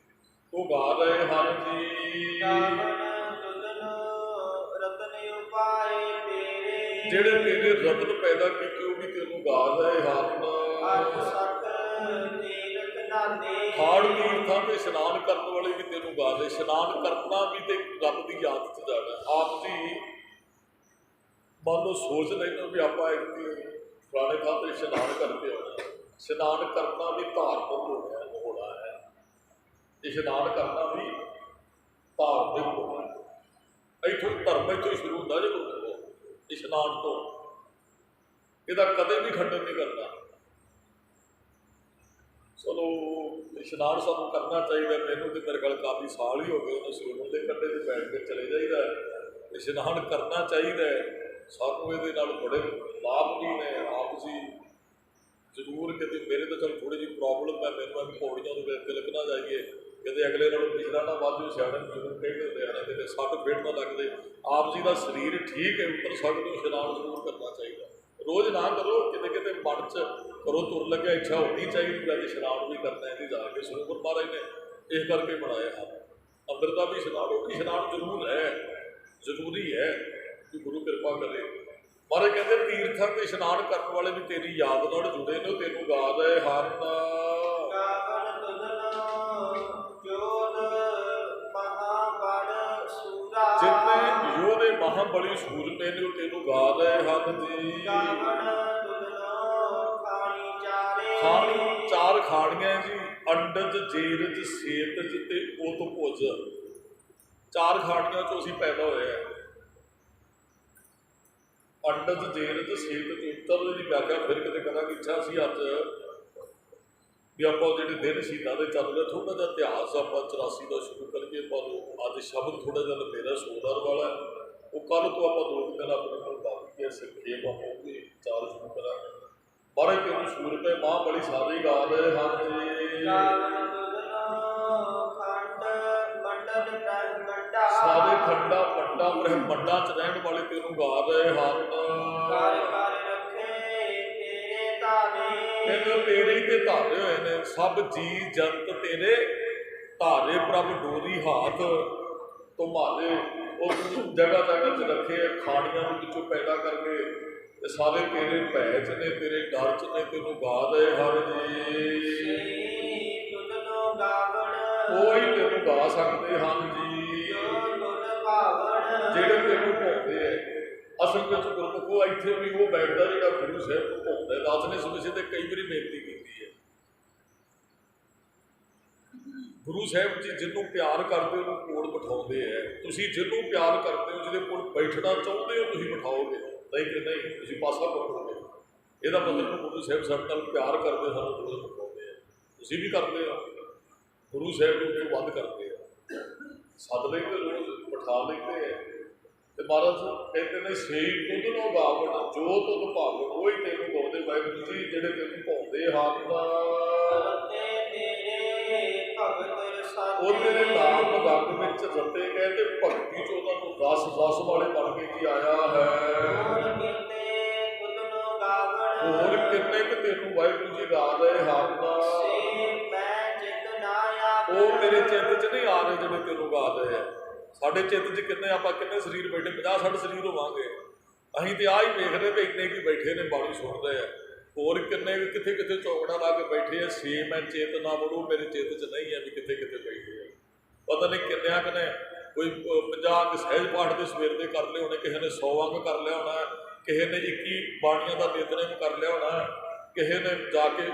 ਉਹ ਗਾ ਰਹੇ ਹਨ ਜੀ। ਜਿਹੜੇ ਤੇਰੇ ਰਤਨ ਪੈਦਾ ਕੀਤੇ ਉਹ ਵੀ ਤੈਨੂੰ ਗਾ ਰਹੇ ਹਨ। ਹਾੜ ਤੀਰਥਾਂ ਤੇ ਇਸ਼ਨਾਨ ਕਰਨ ਵਾਲੇ ਵੀ ਤੈਨੂੰ ਗਾ ਰਹੇ। ਇਸ਼ਨਾਨ ਕਰਨਾ ਵੀ ਤੇ ਰੱਬ ਦੀ ਯਾਦ 'ਚ ਜਾਣਾ। ਆਪ ਜੀ ਮੰਨ ਲਓ ਸੋਚ ਲੈਂਦੇ ਵੀ ਆਪਾਂ ਇੱਕ ਫਲਾਣੇ ਥਾਂ ਤੇ ਇਸ਼ਨਾਨ ਕਰਕੇ ਆਉਣਾ। ਇਸ਼ਨਾਨ ਕਰਨਾ ਵੀ ਧਾਰਮਿਕ ਹੋਣਾ ਹੈ। ਇਸ਼ਨਾਨ ਕਰਨਾ ਵੀ ਧਾਰਮਿਕ ਹੋਣਾ ਹੈ। ਇੱਥੋਂ ਧਰਮ ਇੱਥੋਂ ਸ਼ੁਰੂ ਹੁੰਦਾ ਜੇ ਇਸ਼ਨਾਨ ਤੋਂ। ਇਹਦਾ ਕਦੇ ਵੀ ਖੰਡਨ ਨਹੀਂ ਕਰਨਾ। ਚਲੋ ਇਸ਼ਨਾਨ ਸਾਨੂੰ ਕਰਨਾ ਚਾਹੀਦਾ। ਮੈਨੂੰ ਤੇ ਮੇਰੇ ਕੋਲ ਕਾਫੀ ਸਾਲ ਹੀ ਹੋ ਗਏ ਉਹਨੂੰ ਸਰੋਵਰ ਦੇ ਕੰਢੇ ਤੇ ਬੈਠ ਕੇ ਚਲੇ ਜਾਈਦਾ। ਇਸ਼ਨਾਨ ਕਰਨਾ ਚਾਹੀਦਾ। ਸਾਨੂੰ ਇਹਦੇ ਨਾਲ ਬੜੇ ਲਾਭ ਵੀ ਨੇ। ਆਪ ਜੀ ਜ਼ਰੂਰ ਕਿਤੇ ਮੇਰੇ ਤਾਂ ਚਲ ਥੋੜ੍ਹੀ ਜਿਹੀ ਪ੍ਰੋਬਲਮ ਹੈ, ਮੈਨੂੰ ਅਸੀਂ ਪੌੜੀਆਂ ਦੇ ਵਿੱਚ ਤਿਲਕ ਨਾ ਜਾਈਏ, ਕਿਤੇ ਅਗਲੇ ਨਾਲੋਂ ਪਿਛੜਾ ਨਾ ਵਾਧੂ ਸਿਆਣੇ ਜ਼ਰੂਰ ਕਹਿੰਦੇ ਹੁੰਦੇ ਆ, ਕਿਤੇ ਸੱਟ ਫੇਟ ਨਾ ਲੱਗਦੇ। ਆਪ ਜੀ ਦਾ ਸਰੀਰ ਠੀਕ ਹੈ, ਉੱਪਰ ਸਾਡੇ ਨੂੰ ਇਸ਼ਨਾਨ ਜ਼ਰੂਰ ਕਰਨਾ ਚਾਹੀਦਾ। ਰੋਜ਼ ਨਾ ਕਰੋ, ਕਿਤੇ ਕਿਤੇ ਮਨ 'ਚ ਕਰੋ, ਤੁਰ ਲੱਗਿਆ ਇੱਛਾ ਹੋਣੀ ਚਾਹੀਦੀ ਕਿ ਅੱਜ ਇਸ਼ਨਾਨ ਵੀ ਕਰਨਾ ਇਹਦੀ ਜਾ ਕੇ। ਸਰੋਵਰ ਮਹਾਰਾਜ ਨੇ ਇਸ ਕਰਕੇ ਬਣਾਇਆ ਹਨ। ਅੰਦਰ ਦਾ ਵੀ ਇਸ਼ਨਾਨ, ਉਹ ਇਸ਼ਨਾਨ ਜ਼ਰੂਰ ਹੈ, ਜ਼ਰੂਰੀ ਹੈ ਕਿ ਗੁਰੂ ਕਿਰਪਾ ਕਰੇ। ਮਹਾਰਾਜ ਕਹਿੰਦੇ ਤੀਰਥਾਂ ਤੇ ਇਸ਼ਨਾਨ ਕਰਨ ਵਾਲੇ ਵੀ ਤੇਰੀ ਯਾਦ ਨਾਲ ਜੁੜੇ ਨੇ, ਤੈਨੂੰ ਗਾ ਰਹੇ ਹਨ। ਜਿੰਨੇ ਯੋਧੇ ਮਹਾਬਲੀ ਸੂਰਮੇ ਨੇ ਉਹ ਤੈਨੂੰ ਗਾ ਰਹੇ ਹਨ ਜੀ। ਖਾਣੀ ਚਾਰ ਖਾਣੀਆਂ ਜੀ, ਅੰਡਜ ਜੇਰਜ ਸੇਤਜ ਤੇ ਉਤ ਭੁਜ। ਚਾਰ ਖਾਣੀਆਂ ਚੋਂ ਅਸੀਂ ਪੈਦਾ ਹੋਏ ਆ। ਅੰਡਜ ਜੇਰਜ ਸੇਤਜ ਉੱਤਰ ਦੀ ਵਿਆਖਿਆ ਫਿਰ ਕਿਤੇ ਕਰਾਂਗੇ। ਇੱਛਾ ਸੀ ਅੱਜ ਵੀ ਆਪਾਂ ਜਿਹੜੇ ਦਿਨ ਸ਼ਹੀਦਾਂ ਦੇ ਚੱਲ ਰਿਹਾ, ਥੋੜ੍ਹਾ ਜਿਹਾ ਇਤਿਹਾਸ ਆਪਾਂ 84 ਦਾ ਸ਼ੁਰੂ ਕਰਕੇ। ਪਰ ਅੱਜ ਸ਼ਬਦ ਥੋੜ੍ਹਾ ਜਿਹਾ ਮੇਰਾ ਸੋਦਾਰ ਵਾਲਾ, ਉਹ ਕੱਲ੍ਹ ਤੋਂ ਆਪਾਂ 2 ਦਿਨ ਆਪਣੇ ਕੋਲ ਬਾਕੀ ਹੈ ਸੰਖੇਪ ਹੋਊਗੀ, 4 ਸ਼ੁਰੂ ਕਰਾਂਗੇ। ਮਹਾਰਾਜ ਤੈਨੂੰ ਸੂਰਮੇ ਮਾਂ ਬੜੀ ਸਾਰੇ ਗਾ ਰਹੇ ਹਨ ਜੀ। ਸਾਰੇ ਖੰਡਾ ਮੰਡਾ ਬ੍ਰਹਮੰਡਾਂ 'ਚ ਰਹਿਣ ਵਾਲੇ ਤੈਨੂੰ ਗਾ ਰਹੇ ਹਨ। ਤੈਨੂੰ ਤੇਰੇ ਹੀ ਤੇ ਧਾਰੇ ਹੋਏ ਨੇ, ਸਭ ਜੀ ਜੰਤ ਤੇਰੇ ਧਾਰੇ ਪ੍ਰਭ ਡੋਰੀ ਹਾਥ ਤੁਮਾਰੇ। ਉਹ ਜਗ੍ਹਾ ਜਗ੍ਹਾ 'ਚ ਰੱਖੇ ਖਾਣੀਆਂ ਨੂੰ ਵਿੱਚੋਂ ਪੈਦਾ ਕਰਕੇ ਤੇ ਸਾਰੇ ਤੇਰੇ ਭੈ ਚ ਨੇ, ਤੇਰੇ ਡਰ ਚ ਨੇ, ਤੈਨੂੰ ਗਾ ਦੇ ਹਰ ਜੀ। ਸੇ ਤੁਧਨੋ ਗਾਵਣ ਕੋਈ ਤੈਨੂੰ ਗਾ ਸਕਦੇ ਹਨ ਜੀ ਜੋ ਤੁਧ ਭਾਵਣ ਜਿਹੜੇ ਤੈਨੂੰ ਭਾਉਂਦੇ ਹੈ। ਅਸਲ ਵਿੱਚ ਗੁਰਮੁਖੋ ਇੱਥੇ ਵੀ ਉਹ ਬੈਠਦਾ ਜਿਹੜਾ ਗੁਰੂ ਸਾਹਿਬ ਨੂੰ ਭਾਉਂਦਾ। ਦਾਸ ਨੇ ਇਸ ਵਿਸ਼ੇ ਤੇ ਕਈ ਵਾਰੀ ਬੇਨਤੀ ਕੀਤੀ ਹੈ। ਗੁਰੂ ਸਾਹਿਬ ਜੀ ਜਿਹਨੂੰ ਪਿਆਰ ਕਰਦੇ ਉਹਨੂੰ ਕੋਲ ਬਿਠਾਉਂਦੇ ਹੈ। ਤੁਸੀਂ ਜਿਹਨੂੰ ਪਿਆਰ ਕਰਦੇ ਹੋ, ਜਿਹਦੇ ਕੋਲ ਬੈਠਣਾ ਚਾਹੁੰਦੇ ਹੋ, ਤੁਸੀਂ ਬਿਠਾਓਗੇ, ਨਹੀਂ ਕਿ ਨਹੀਂ ਤੁਸੀਂ ਪਾਸਾ ਪਕੜੋਗੇ। ਇਹਦਾ ਮਤਲਬ ਗੁਰੂ ਸਾਹਿਬ ਸਾਡੇ ਨਾਲ ਪਿਆਰ ਕਰਦੇ, ਸਾਨੂੰ ਕੋਲ ਬਿਠਾਉਂਦੇ ਆ। ਤੁਸੀਂ ਵੀ ਕਰਦੇ ਹੋ, ਗੁਰੂ ਸਾਹਿਬ ਨੂੰ ਤੋਂ ਵੱਧ ਕਰਦੇ ਆ। ਸੱਦ ਲੈਂਦੇ, ਰੋਜ਼ ਬਿਠਾ ਲੈਂਦੇ ਹੈ। ਤੇ ਮਹਾਰਾਜ ਕਹਿੰਦੇ ਨੇ ਸਹੀ ਤੁਧ ਨੂੰ ਗਾਵਣ ਜੋ ਤੁਧ ਭਾਵਣ, ਉਹ ਹੀ ਤੈਨੂੰ ਗਾਉਂਦੇ ਵਾਹਿਗੁਰੂ ਜੀ ਜਿਹੜੇ ਤੈਨੂੰ ਭਾਉਂਦੇ ਹਨ। ਉਹ ਤੇਰੇ ਨਾਮ ਰੰਗ ਵਿੱਚ ਰਤੇ ਗਏ ਤੇ ਭਗਤੀ ਚ ਉਹਨਾਂ ਨੂੰ ਰਸ ਵਾਲੇ ਬਣ ਕੇ ਜੀ ਆਇਆ ਹੈ। ਹੋਰ ਕਿੰਨੇ ਕੁ ਤੈਨੂੰ ਵਾਹਿਗੁਰੂ ਜੀ ਗਾ ਰਹੇ ਹਨ। ਉਹ ਮੇਰੇ ਚਿੱਤ ਚ ਨਹੀਂ ਆ ਰਹੇ ਜਿਹੜੇ ਤੈਨੂੰ ਗਾ ਰਹੇ ਆ। ਸਾਡੇ ਚਿੱਤ ਚ ਕਿੰਨੇ ਆਪਾਂ ਕਿੰਨੇ ਸਰੀਰ ਬੈਠੇ, 50-60 ਸਰੀਰ ਹੋਵਾਂਗੇ। ਅਸੀਂ ਤੇ ਆਹ ਹੀ ਵੇਖ ਰਹੇ ਵੀ ਇੰਨੇ ਕੀ ਬੈਠੇ ਨੇ ਬਾਣੀ ਸੁਣਦੇ ਆ। ਹੋਰ ਕਿੰਨੇ ਕਿੱਥੇ ਕਿੱਥੇ ਚੌਕੜਾ ਲਾ ਕੇ ਬੈਠੇ ਆ। ਸੇਮ ਹੈ ਚੇਤ ਨਾ ਵੜੂ, ਮੇਰੇ ਚਿੱਤ ਚ ਨਹੀਂ ਹੈ ਵੀ ਕਿੱਥੇ ਕਿੱਥੇ ਬੈਠੇ ਆ। ਪਤਾ ਨਹੀਂ ਕਿੰਨਿਆਂ ਕੁ ਨੇ, ਕੋਈ 50 ਸਹਿਜ ਪਾਠ ਦੇ ਸਵੇਰ ਦੇ ਕਰ ਲਏ ਹੋਣੇ, ਕਿਸੇ ਨੇ 100 ਅੰਗ ਕਰ ਲਿਆ ਹੋਣਾ, ਕਿਸੇ ਨੇ 21 ਬਾਣੀਆਂ ਦਾ ਨਿਤਨੇਮ ਕਰ ਲਿਆ ਹੋਣਾ, ਕਿਸੇ ਨੇ ਜਾ ਕੇ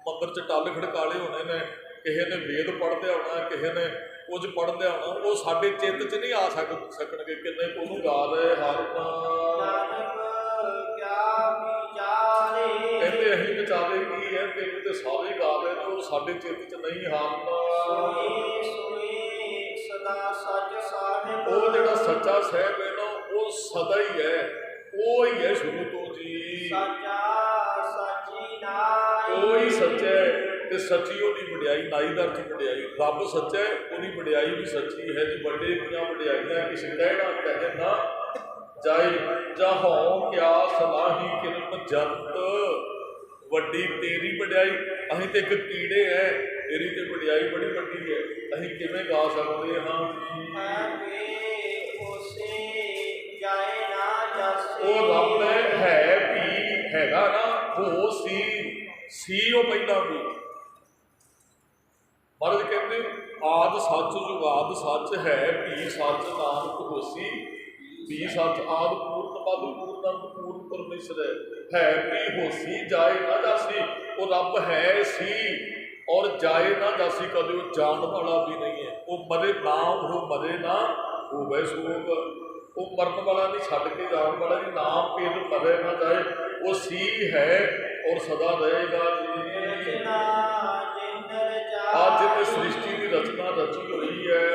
ਮੰਦਰ ਚ ਟੱਲ ਖੜਕਾ ਲਏ ਹੋਣੇ ਨੇ, ਕਿਸੇ ਨੇ ਵੇਦ ਪੜ੍ਹ ਲਿਆ ਹੋਣਾ, ਕਿਸੇ ਨੇ ਕੁਝ ਪੜ੍ਹ ਲਿਆ ਹੋਣਾ। ਉਹ ਸਾਡੇ ਚਿੱਤ ਚ ਨਹੀਂ ਆ ਸਕਣਗੇ। ਕਿੰਨੇ ਉਹਨੂੰ ਗਾ ਰਹੇ ਹਨ। ਕਹਿੰਦੇ ਅਸੀਂ ਵਿਚਾਰੇ ਕੀ ਹੈ, ਤੈਨੂੰ ਤੇ ਸਾਰੇ ਗਾ ਰਹੇ ਨੇ, ਉਹ ਸਾਡੇ ਚਿੱਤ ਚ ਨਹੀਂ ਹਨ। ਉਹ ਜਿਹੜਾ ਸੱਚਾ ਸਾਹਿਬ ਹੈ ਨਾ, ਉਹ ਸਦਾ ਹੀ ਹੈ, ਉਹ ਹੀ ਹੈ ਸ਼ੁਰੂ ਤੋਂ ਜੀ। ਕੋਈ ਸੱਚਾ ਹੈ ਤੇ ਸੱਚੀ ਉਹਦੀ ਵਡਿਆਈ, ਨਾਈਦਰ ਚ ਵਡਿਆਈ। ਰੱਬ ਸੱਚਾ ਹੈ, ਉਹਦੀ ਵਡਿਆਈ ਵੀ ਸੱਚੀ ਹੈ ਜੀ। ਵੱਡੇ ਦੀਆਂ ਵਡਿਆਈਆਂ ਕਿਸ ਕਹਿਣਾ ਕਹੇ ਨਾ ਜਾਏ, ਜਹੋਂ ਕਿਆ ਸਲਾਹੀ ਕਿਰਮ ਜੰਤ। ਵੱਡੀ ਤੇਰੀ ਵਡਿਆਈ, ਅਸੀਂ ਤੇ ਇੱਕ ਕੀੜੇ ਹੈ, ਤੇਰੀ ਤੇ ਵਡਿਆਈ ਬੜੀ ਵੱਡੀ ਹੈ। ਅਸੀਂ ਕਿਵੇਂ ਗਾ ਸਕਦੇ ਹਾਂ ਜੀ। ਉਹ ਰੱਬ ਹੈ ਵੀ ਹੈਗਾ ਨਾ, ਹੋ ਸੀ ਉਹ ਪਹਿਲਾਂ ਵੀ। ਮਹਾਰਾਜ ਕਹਿੰਦੇ ਆਦਿ ਸੱਚ ਜੁਗਾਦ ਸੱਚ ਹੈ, ਵੀ ਸੱਚ ਨਾਨਕ ਹੋਸੀ। ਵੀ ਸੱਚ ਆਦਿ ਪੂਰਨ ਪਦ ਪੂਰਨ ਪੂਰਨ ਪਰਮੇਸ਼ਰ ਹੈ, ਵੀ ਹੋਸੀ ਜਾਏ ਨਾ ਜਾਸੀ। ਉਹ ਰੱਬ ਹੈ ਸੀ ਔਰ ਜਾਏ ਨਾ ਜਾਸੀ, ਕਦੇ ਉਹ ਜਾਣ ਵਾਲਾ ਵੀ ਨਹੀਂ ਹੈ। ਉਹ ਮਰੇ ਨਾ, ਉਹ ਮਰੇ ਨਾ ਹੋਵੇ ਸੋਗ। ਉਹ ਮਰਨ ਵਾਲਾ ਨਹੀਂ, ਛੱਡ ਕੇ ਜਾਣ ਵਾਲਾ ਨਹੀਂ। ਨਾਮ ਪੇਰ ਮਰੇ ਨਾ ਜਾਏ, ਉਹ ਸੀ ਹੈ ਔਰ ਸਦਾ ਰਹੇਗਾ ਜੀ। ਅੱਜ ਤੇ ਸ੍ਰਿਸ਼ਟੀ ਦੀ ਰਚਨਾ ਰਚੀ ਹੋਈ ਹੈ।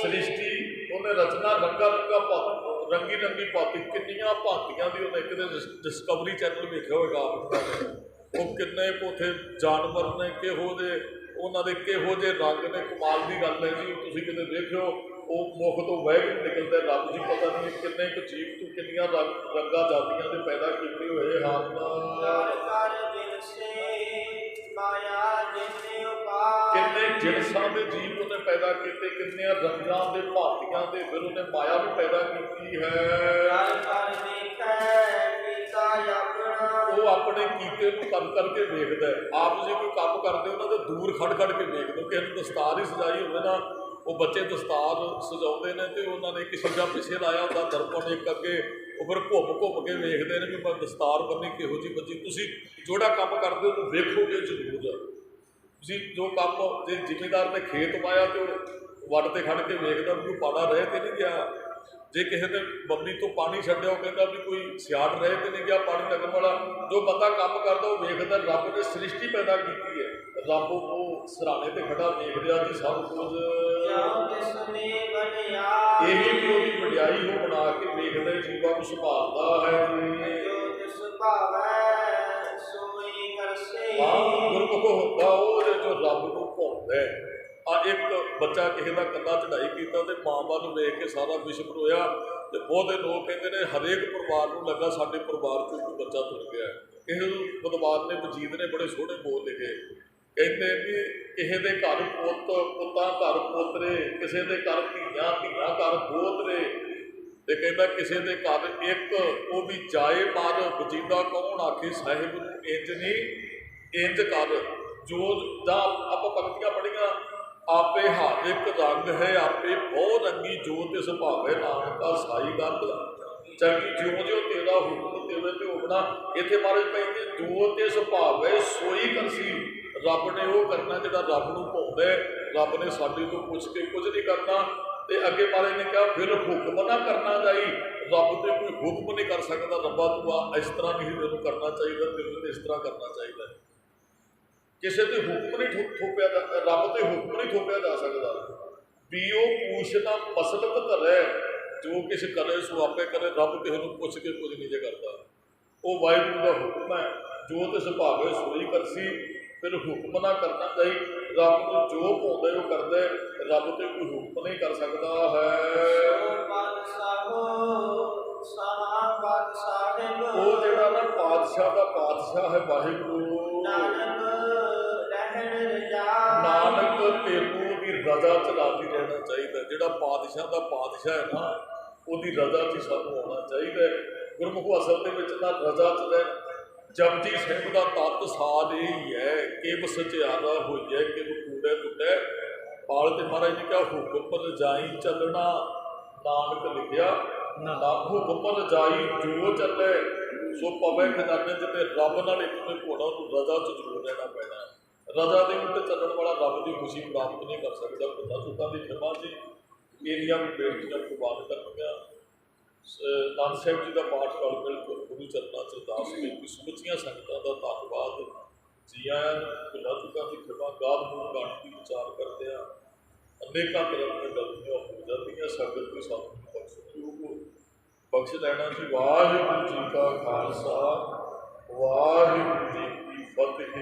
ਸ੍ਰਿਸ਼ਟੀ ਉਹਨੇ ਰਚਨਾ ਰੰਗੀ ਰੰਗੀ ਭਾਂਤੀ, ਕਿੰਨੀਆਂ ਭਾਂਤੀਆਂ ਦੀ ਉਹਨੇ ਕਿਤੇ ਡਿਸਕਵਰੀ ਚੈਨਲ ਵੇਖਿਆ ਹੋਏਗਾ ਆਪ। ਉਹ ਕਿੰਨੇ ਉੱਥੇ ਜਾਨਵਰ ਨੇ, ਕਿਹੋ ਜਿਹੇ ਉਹਨਾਂ ਦੇ ਕਿਹੋ ਜਿਹੇ ਰੰਗ ਨੇ। ਕਮਾਲ ਦੀ ਗੱਲ ਹੈ ਜੀ। ਤੁਸੀਂ ਕਿਤੇ ਦੇਖਿਓ ਉਹ ਮੁਖ ਤੋਂ ਵਾਹਿਗੁਰੂ ਨਿਕਲਦਾ ਰੱਬ ਜੀ। ਪਤਾ ਨਹੀਂ ਕਿੰਨੇ ਕੁ ਜੀਵ ਤੋਂ ਕਿੰਨੀਆਂ ਰੰਗਾਂ ਜਾਤੀਆਂ ਦੇ ਪੈਦਾ ਕੀਤੇ ਹੋਏ ਹਨ। ਕਿੰਨੇ ਜਿਨਸਾਂ ਦੇ ਜੀਵ ਉਹਨੇ ਪੈਦਾ ਕੀਤੇ, ਕਿੰਨੀਆਂ ਰੰਗਾਂ ਦੇ ਭਾਂਤੀਆਂ ਦੇ, ਫਿਰ ਉਹਨੇ ਮਾਇਆ ਵੀ ਪੈਦਾ ਕੀਤੀ ਹੈ। ਉਹ ਆਪਣੇ ਕੀਤੇ ਨੂੰ ਕਰ ਕਰਕੇ ਵੇਖਦਾ ਹੈ। ਆਪ ਜੇ ਕੋਈ ਕੰਮ ਕਰਦੇ ਉਹਨਾਂ ਦੇ ਦੂਰ ਖੜ ਕੇ ਵੇਖਦੇ। ਕਿਸੇ ਨੂੰ ਦਸਤਾਰ ਹੀ ਸਜਾਈ ਹੋਵੇ ਨਾ, ਉਹ ਬੱਚੇ ਦਸਤਾਰ ਸਜਾਉਂਦੇ ਨੇ ਤੇ ਉਹਨਾਂ ਨੇ ਇੱਕ ਸ਼ੀਸ਼ਾ ਪਿੱਛੇ ਲਾਇਆ ਹੁੰਦਾ, ਦਰਪਣ ਇੱਕ ਅੱਗੇ, ਉਹ ਫਿਰ ਘੁੰਮ ਕੇ ਵੇਖਦੇ ਨੇ ਵੀ ਮੈਂ ਦਸਤਾਰ ਬੰਨੀ ਕਿਹੋ ਜਿਹੀ ਬੱਜੀ। ਤੁਸੀਂ ਜਿਹੜਾ ਕੰਮ ਕਰਦੇ ਉਹਨੂੰ ਵੇਖੋਗੇ ਜ਼ਰੂਰ। ਤੁਸੀਂ ਜੋ ਕੰਮ, ਜੇ ਜ਼ਿਮੀਂਦਾਰ ਨੇ ਖੇਤ ਪਾਇਆ ਤੇ ਉਹ ਵੱਟ ਤੇ ਖੜ ਕੇ ਵੇਖਦਾ ਵੀ ਕੋਈ ਪਾੜਾ ਰਹਿ ਤੇ ਨਹੀਂ ਗਿਆ। ਜੇ ਕਿਸੇ ਨੇ ਬੰਬੀ ਤੋਂ ਪਾਣੀ ਛੱਡਿਆ, ਉਹ ਕਹਿੰਦਾ ਵੀ ਕੋਈ ਸਿਆੜ ਰਹਿ ਤੇ ਨਹੀਂ ਗਿਆ ਪਾਣੀ ਲੱਗਣ ਵਾਲਾ। ਜੋ ਬੰਦਾ ਕੰਮ ਕਰਦਾ ਉਹ ਵੇਖਦਾ। ਰੱਬ ਨੇ ਸ੍ਰਿਸ਼ਟੀ ਪੈਦਾ ਕੀਤੀ ਹੈ, ਰੱਬ ਉਹ ਸਰਾਣੇ ਤੇ ਖੜਾ ਵੇਖ ਰਿਹਾ ਜੀ ਸਭ ਕੁਝ। ਇਹੀ ਵੀ ਉਹਦੀ ਵਡਿਆਈ ਉਹ ਬਣਾ ਕੇ ਵੇਖਦਾ, ਜੀਵਾਂ ਨੂੰ ਸੰਭਾਲਦਾ ਹੈ ਜੀ। ਗੁਰਮੁਖ ਹੁੰਦਾ ਉਹ ਜੋ ਰੱਬ ਨੂੰ ਭਾਉਂਦਾ ਹੈ। ਆ ਇੱਕ ਬੱਚਾ ਕਿਸੇ ਦਾ ਕੰਨਾ ਚੜਾਈ ਕੀਤਾ ਤੇ ਮਾਂ ਵੱਲ ਵੇਖ ਕੇ ਸਾਰਾ ਵਿਸ਼ਵ ਰੋਇਆ। ਤੇ ਬਹੁਤੇ ਲੋਕ ਕਹਿੰਦੇ ਨੇ ਹਰੇਕ ਪਰਿਵਾਰ ਨੂੰ ਲੱਗਾ ਸਾਡੇ ਪਰਿਵਾਰ ਚੋਂ ਕੋਈ ਬੱਚਾ ਤੁਰ ਗਿਆ। ਕਿਸੇ ਵਿਦਵਾਨ ਨੇ, ਵਜੀਦ ਨੇ ਬੜੇ ਸੋਹਣੇ ਬੋਲ ਲਿਖੇ। ਕਹਿੰਦੇ ਵੀ ਕਿਸੇ ਦੇ ਘਰ ਪੁੱਤਾਂ ਘਰ ਪੋਤਰੇ, ਕਿਸੇ ਦੇ ਘਰ ਧੀਆਂ ਘਰ ਦੋਤਰੇ। ਤੇ ਕਹਿੰਦਾ ਕਿਸੇ ਦੇ ਘਰ ਇੱਕ ਉਹ ਵੀ ਜਾਏ ਪਰ ਵਜੀਦਾ ਕੌਣ ਆਖੇ ਸਾਹਿਬ ਨੂੰ ਇੰਜ ਨਹੀਂ ਇੰਜ ਕਰ ਜੋ ਦਾ ਆਪਾਂ ਪੰਕਤੀਆਂ ਪੜ੍ਹੀਆਂ ਆਪੇ ਹਰ ਇੱਕ ਰੰਗ ਹੈ ਆਪੇ ਬਹੁ ਰੰਗੀ ਜੋ ਤਿਸ ਭਾਵੇ ਨਾਨਕਾ ਸਾਈ ਗੱਲ ਚੰਗੀ ਜਿਉਂ ਜਿਉਂ ਤੇਰਾ ਹੁਕਮ ਤੇਰੇ ਤੇ ਹੋਣਾ। ਇੱਥੇ ਮਹਾਰਾਜ ਕਹਿੰਦੇ ਜੋ ਤਿਸ ਭਾਵੇ ਸੋਈ ਕਰਸੀ। ਰੱਬ ਨੇ ਉਹ ਕਰਨਾ ਜਿਹੜਾ ਰੱਬ ਨੂੰ ਭਾਉਂਦਾ। ਰੱਬ ਨੇ ਸਾਡੇ ਤੋਂ ਪੁੱਛ ਕੇ ਕੁਝ ਨਹੀਂ ਕਰਨਾ। ਤੇ ਅੱਗੇ ਮਹਾਰਾਜ ਨੇ ਕਿਹਾ ਫਿਰ ਹੁਕਮ ਨਾ ਕਰਨਾ ਚਾਹੀ। ਰੱਬ ਤੇ ਕੋਈ ਹੁਕਮ ਨਹੀਂ ਕਰ ਸਕਦਾ ਰੱਬਾ ਤੂੰ ਆ ਇਸ ਤਰ੍ਹਾਂ ਨਹੀਂ ਤੈਨੂੰ ਕਰਨਾ ਚਾਹੀਦਾ ਤੈਨੂੰ ਤੇ ਇਸ ਤਰ੍ਹਾਂ ਕਰਨਾ ਚਾਹੀਦਾ। ਕਿਸੇ ਤੇ ਹੁਕਮ ਨਹੀਂ ਥੋਪਿਆ ਰੱਬ ਤੇ ਹੁਕਮ ਨਹੀਂ ਥੋਪਿਆ ਜਾ ਸਕਦਾ। ਵੀ ਉਹ ਪੂਛਣਾ ਮਸਲਕ ਧਰੇ ਜੋ ਕੁਛ ਕਰੇ ਸੋ ਆਪੇ ਕਰੇ। ਰੱਬ ਕਿਸੇ ਨੂੰ ਪੁੱਛ ਕੇ ਕੁਝ ਨਹੀਂ ਜੇ ਕਰਦਾ। ਉਹ ਵਾਹਿਗੁਰੂ ਦਾ ਹੁਕਮ ਹੈ ਜੋ ਤਿਸ ਭਾਵੇ ਸੋਈ ਕਰਸੀ। ਫਿਰ ਹੁਕਮ ਨਾ ਕਰਨਾ ਚਾਹੀ। ਰੱਬ ਨੂੰ ਜੋ ਭਾਉਂਦਾ ਉਹ ਕਰਦਾ। ਰੱਬ ਤੇ ਕੋਈ ਹੁਕਮ ਨਹੀਂ ਕਰ ਸਕਦਾ ਹੈ। ਉਹ ਜਿਹੜਾ ਨਾ ਪਾਤਸ਼ਾਹ ਦਾ ਪਾਤਸ਼ਾਹ ਹੈ ਵਾਹਿਗੁਰੂ ਨਾਨਕ ਤੈਨੂੰ ਦੀ ਰਜ਼ਾ ਚ ਰਾਜ਼ੀ ਰਹਿਣਾ ਚਾਹੀਦਾ। ਜਿਹੜਾ ਪਾਤਸ਼ਾਹ ਦਾ ਪਾਤਸ਼ਾਹ ਹੈ ਨਾ ਉਹਦੀ ਰਜ਼ਾ 'ਚ ਸਾਨੂੰ ਆਉਣਾ ਚਾਹੀਦਾ। ਗੁਰਮੁਖ ਅਸਲ ਦੇ ਵਿੱਚ ਨਾ ਰਜ਼ਾ 'ਚ ਰਹਿ। ਜਪਜੀ ਸਿੰਘ ਦਾ ਤੱਤ ਸਾਧ ਇਹ ਹੀ ਹੈ ਕਿ ਸਚਿਆਰਾ ਹੋਈਐ ਕਿ ਕੂੜੇ ਟੁੱਟੇ ਪਾਲ। ਤੇ ਮਹਾਰਾਜ ਨੇ ਕਿਹਾ ਹੁਕਮ ਪਰ ਜਾਈ ਚੱਲਣਾ ਨਾਨਕ ਲਿਖਿਆ ਨਾ ਹੁਕਮ ਪਰ ਜਾਈ ਜੋ ਚੱਲੇ ਸੋ ਪਵੇ ਖਜ਼ਾਨੇ 'ਚ। ਤੇ ਰੱਬ ਨਾਲ ਇੱਕ ਨੇ ਘੋੜਾ ਨੂੰ ਰਜ਼ਾ 'ਚ ਜ਼ਰੂਰ ਰਹਿਣਾ ਪੈਣਾ। ਰਜ਼ਾ ਦੇ ਉੱਤੇ ਚੱਲਣ ਵਾਲਾ ਰੱਬ ਦੀ ਖੁਸ਼ੀ ਪ੍ਰਾਪਤ ਨਹੀਂ ਕਰ ਸਕਦਾ। ਪੁੱਤਾਂ ਚੁੱਕਾਂ ਦੀ ਖਿਮਾ ਜੀ ਮੇਰੀਆਂ ਵੀ ਬੇਟੀਆਂ ਕੁਰਬਾਨ ਕਰਨੀਆਂ। ਨਾਨਕ ਸਾਹਿਬ ਜੀ ਦਾ ਪਾਠ ਨਾਲ ਮਿਲ ਕੇ ਗੁਰੂ ਚਰਨਾਂ 'ਚ ਅਰਦਾਸ ਕੀਤੀ। ਸਮੁੱਚੀਆਂ ਸੰਗਤਾਂ ਦਾ ਧੰਨਵਾਦ। ਜੀ ਆਇਆਂ ਨੂੰ ਭੁੱਲਾਂ ਚੁੱਕਾਂ ਦੀ ਖਿਮਾ ਗਾਦ ਨੂੰ ਬਾਣੀ ਦੀ ਵਿਚਾਰ ਕਰਦੇ ਆ। ਅਨੇਕਾਂ ਤਰ੍ਹਾਂ ਦੀਆਂ ਗਲਤੀਆਂ ਹੋ ਜਾਂਦੀਆਂ। ਸੰਗਤ ਕੋਈ ਸਾਨੂੰ ਬਖਸ਼ ਲੈਣਾ ਜੀ। ਵਾਹਿਗੁਰੂ ਜੀ ਕਾ ਖਾਲਸਾ ਵਾਹਿਗੁਰੂ ਜੀ ਕੀ ਫਤਿਹ।